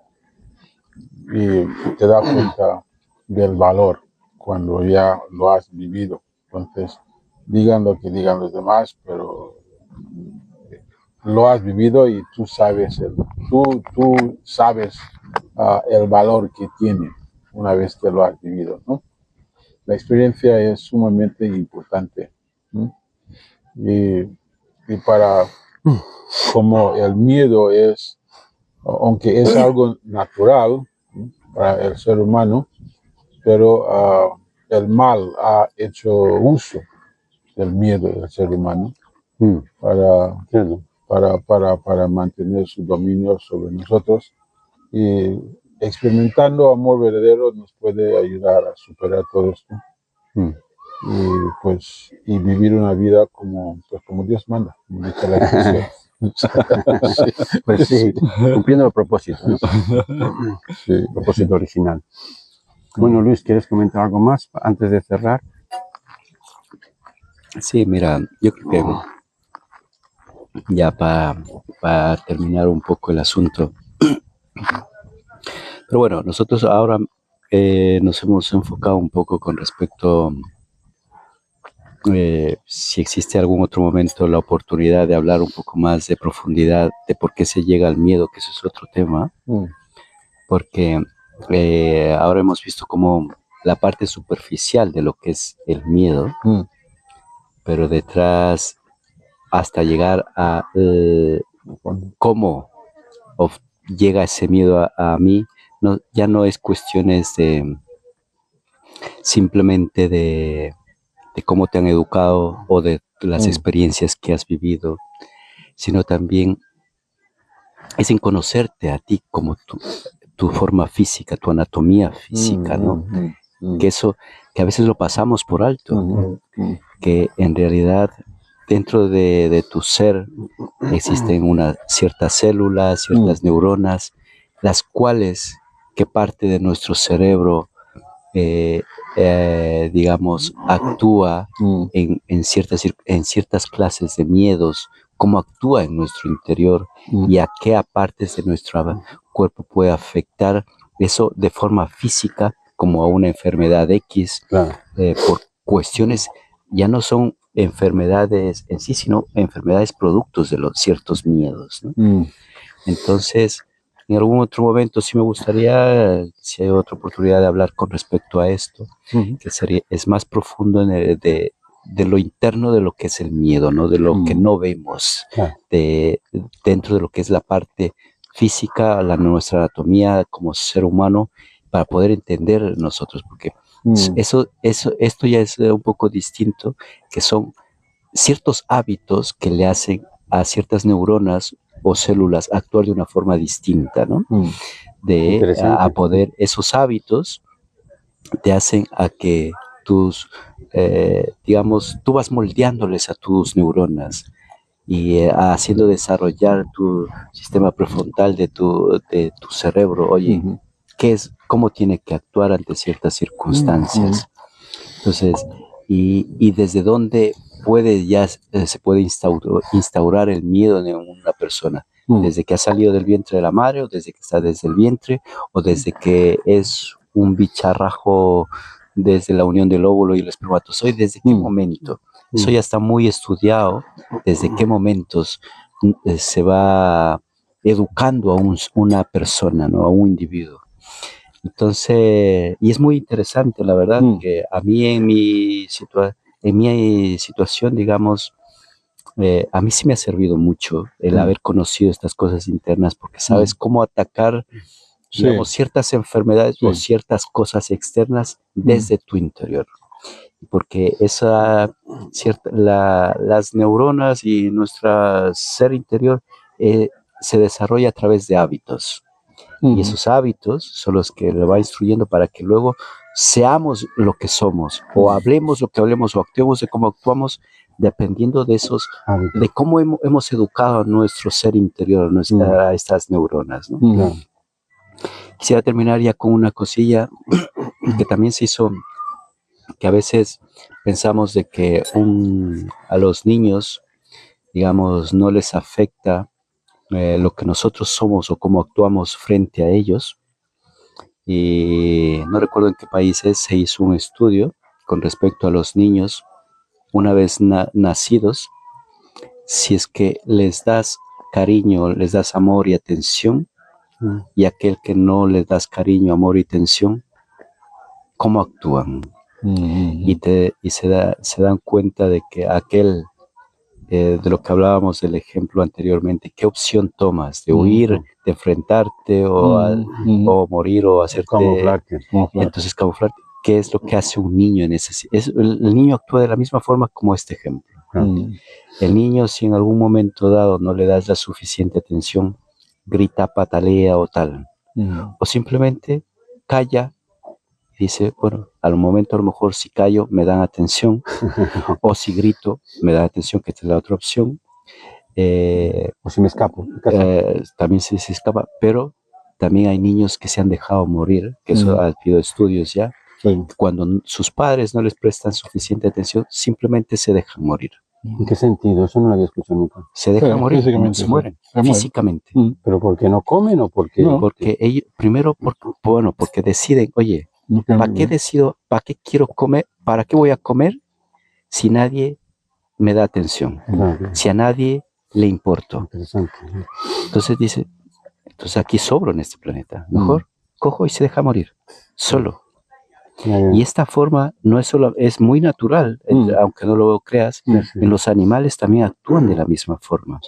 y te das cuenta del valor cuando ya lo has vivido. Entonces, digan lo que digan los demás, pero lo has vivido y tú sabes tú sabes el valor que tiene una vez que lo has vivido, ¿no? La experiencia es sumamente importante, ¿no? Y para, como el miedo es, aunque es algo natural, ¿no?, para el ser humano, pero el mal ha hecho uso del miedo del ser humano para mantener su dominio sobre nosotros, y experimentando amor verdadero nos puede ayudar a superar todo esto y vivir una vida como Dios manda, como dice la Iglesia. Pues sí, cumpliendo el propósito, ¿no? Sí. El propósito original. Bueno, Luis, ¿quieres comentar algo más antes de cerrar? Sí, mira, yo creo que ya para terminar un poco el asunto. Pero bueno, nosotros ahora nos hemos enfocado un poco con respecto si existe algún otro momento la oportunidad de hablar un poco más de profundidad de por qué se llega al miedo, que eso es otro tema, porque ahora hemos visto como la parte superficial de lo que es el miedo, pero detrás hasta llegar a cómo llega ese miedo a mí, ya no es cuestiones de simplemente de cómo te han educado o de las experiencias que has vivido, sino también es en conocerte a ti como tu forma física, tu anatomía física, ¿no? Que eso, que a veces lo pasamos por alto, que en realidad dentro de tu ser existen ciertas células, ciertas neuronas, las cuales, que parte de nuestro cerebro digamos, actúa en ciertas clases de miedos, cómo actúa en nuestro interior y a qué partes de nuestro cuerpo puede afectar eso de forma física, como a una enfermedad X, por cuestiones, ya no son enfermedades en sí, sino enfermedades productos de los ciertos miedos, ¿no? Entonces, en algún otro momento sí me gustaría, si hay otra oportunidad de hablar con respecto a esto, que es más profundo de lo interno de lo que es el miedo, ¿no? De lo que no vemos, dentro de lo que es la parte física, nuestra anatomía como ser humano, para poder entender nosotros, porque Esto ya es un poco distinto, que son ciertos hábitos que le hacen a ciertas neuronas o células actuar de una forma distinta, ¿no? A poder, esos hábitos te hacen a que digamos, tú vas moldeándoles a tus neuronas y haciendo desarrollar tu sistema prefrontal de tu cerebro. Oye, cómo tiene que actuar ante ciertas circunstancias. Entonces, y desde dónde se puede instaurar el miedo en una persona. Desde que ha salido del vientre de la madre, o desde que está desde el vientre, o desde que es un bicharrajo desde la unión del óvulo y el espermatozoide. ¿Desde qué momento? Eso ya está muy estudiado. Desde qué momentos se va educando a una persona, ¿no? A un individuo. Entonces, y es muy interesante, la verdad, que a mí en mi situación, digamos, a mí sí me ha servido mucho el haber conocido estas cosas internas, porque sabes cómo atacar, digamos, ciertas enfermedades o ciertas cosas externas desde tu interior. Porque las neuronas y nuestro ser interior se desarrolla a través de hábitos. Y esos hábitos son los que le va instruyendo para que luego seamos lo que somos, o hablemos lo que hablemos, o actuemos de cómo actuamos, dependiendo de de cómo hemos educado a nuestro ser interior, a estas neuronas, ¿no? Quisiera terminar ya con una cosilla que también se hizo, que a veces pensamos de que a los niños, digamos, no les afecta lo que nosotros somos o cómo actuamos frente a ellos. Y no recuerdo en qué países se hizo un estudio con respecto a los niños una vez nacidos. Si es que les das cariño, les das amor y atención, y aquel que no les das cariño, amor y atención, ¿cómo actúan? Y se dan cuenta de que aquel, de lo que hablábamos del ejemplo anteriormente, ¿qué opción tomas? ¿De huir, de enfrentarte o morir o hacerte? Camuflarte. Entonces, camuflarte. ¿Qué es lo que hace un niño en ese? El niño actúa de la misma forma como este ejemplo. El niño, si en algún momento dado no le das la suficiente atención, grita, patalea o tal. O simplemente calla y dice, bueno, al momento a lo mejor si callo me dan atención, o si grito me dan atención, que esta es la otra opción. O si me escapo. También se escapa, pero también hay niños que se han dejado morir, que eso ha habido estudios ya. Cuando sus padres no les prestan suficiente atención, simplemente se dejan morir. ¿En qué sentido? Eso no lo había escuchado nunca. Se dejan morir, se mueren físicamente. ¿Pero por qué no comen o por qué? No. Porque ellos, primero, porque deciden, oye, ¿para qué quiero comer? ¿Para qué voy a comer si nadie me da atención? Si a nadie le importo. Entonces dice, entonces aquí sobro en este planeta. Mejor cojo y se deja morir, solo. Y esta forma no es solo, es muy natural, aunque no lo creas. En los animales también actúan de la misma forma.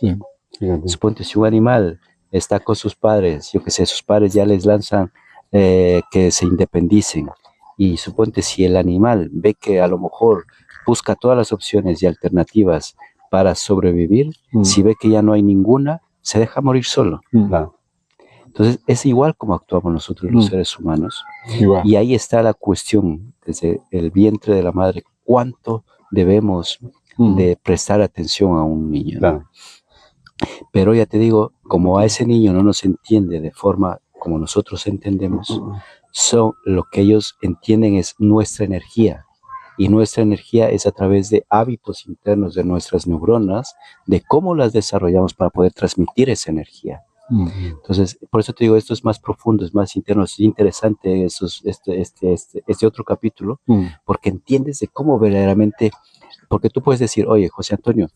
Suponte, si un animal está con sus padres, yo que sé, sus padres ya les lanzan que se independicen, y suponte si el animal ve que a lo mejor busca todas las opciones y alternativas para sobrevivir, si ve que ya no hay ninguna, se deja morir solo. Entonces es igual como actuamos nosotros los seres humanos. Y ahí está la cuestión, desde el vientre de la madre, cuánto debemos de prestar atención a un niño. Pero ya te digo, como a ese niño no nos entiende de forma como nosotros entendemos, lo que ellos entienden es nuestra energía. Y nuestra energía es a través de hábitos internos de nuestras neuronas, de cómo las desarrollamos para poder transmitir esa energía. Entonces, por eso te digo, esto es más profundo, es más interno, es interesante este otro capítulo, porque entiendes de cómo verdaderamente, porque tú puedes decir, oye, José Antonio,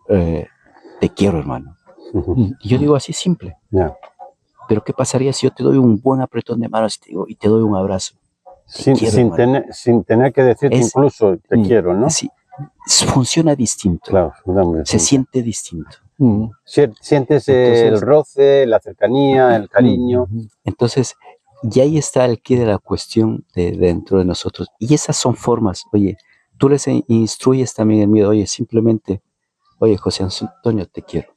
te quiero, hermano. Y yo digo así simple. Pero ¿qué pasaría si yo te doy un buen apretón de manos y te doy un abrazo? Sin tener que decirte incluso te quiero, ¿no? Sí, funciona distinto. Claro, se siente distinto. Sientes el roce, la cercanía, el cariño. Entonces, Y ahí está el quid de la cuestión dentro de nosotros. Y esas son formas, oye, tú les instruyes también el miedo, oye, simplemente, oye, José Antonio, te quiero,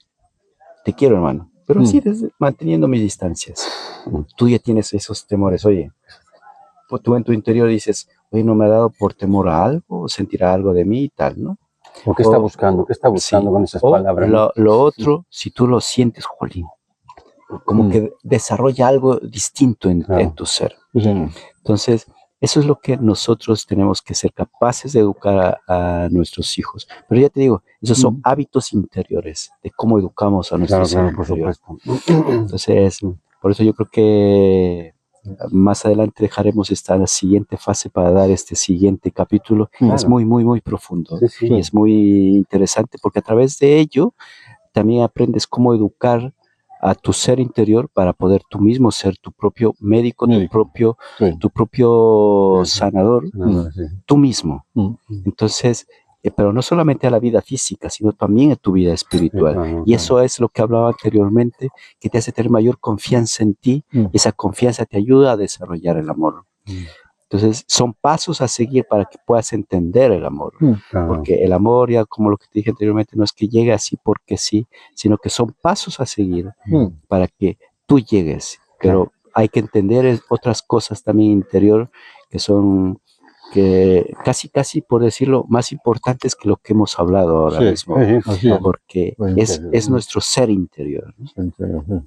hermano, pero así manteniendo mis distancias. Tú ya tienes esos temores, oye, pues tú en tu interior dices, oye, no me ha dado por temor a algo, sentirá algo de mí y tal, ¿no? ¿O qué está buscando? ¿Qué está buscando con esas palabras? Lo otro, si tú lo sientes, jolín, como que desarrolla algo distinto en tu ser. Entonces, eso es lo que nosotros tenemos que ser capaces de educar a nuestros hijos. Pero ya te digo, esos son hábitos interiores de cómo educamos a nuestros hijos. Por supuesto. Entonces, por eso yo creo que más adelante dejaremos la siguiente fase para dar este siguiente capítulo. Claro. Es muy, muy, muy profundo. Sí. Y es muy interesante porque a través de ello también aprendes cómo educar a tu ser interior para poder tú mismo ser tu propio médico. Tu propio sanador, tú mismo. Entonces, pero no solamente a la vida física, sino también a tu vida espiritual. Y eso es lo que hablaba anteriormente, que te hace tener mayor confianza en ti. Esa confianza te ayuda a desarrollar el amor. Entonces, son pasos a seguir para que puedas entender el amor. Porque el amor, ya como lo que te dije anteriormente, no es que llegue así porque sí, sino que son pasos a seguir para que tú llegues. Pero hay que entender otras cosas también interior que son casi por decirlo más importantes que lo que hemos hablado ahora mismo, porque es nuestro ser interior, ¿no?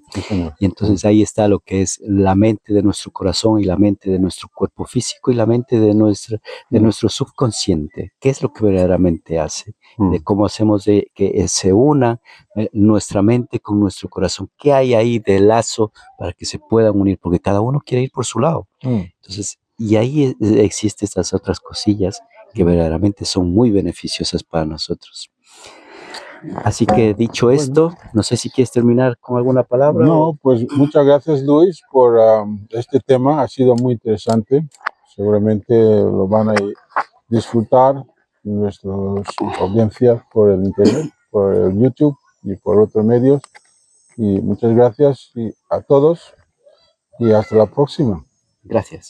Y entonces ahí está lo que es la mente de nuestro corazón y la mente de nuestro cuerpo físico y la mente de nuestro subconsciente. ¿Qué es lo que verdaderamente hace? De cómo hacemos de que se una nuestra mente con nuestro corazón. ¿Qué hay ahí de lazo para que se puedan unir? Porque cada uno quiere ir por su lado. Entonces, y ahí existen estas otras cosillas que verdaderamente son muy beneficiosas para nosotros. Así que dicho esto, no sé si quieres terminar con alguna palabra. No, pues muchas gracias, Luis, por este tema. Ha sido muy interesante. Seguramente lo van a disfrutar nuestras audiencias por el internet, por el YouTube y por otros medios. Y muchas gracias a todos y hasta la próxima. Gracias.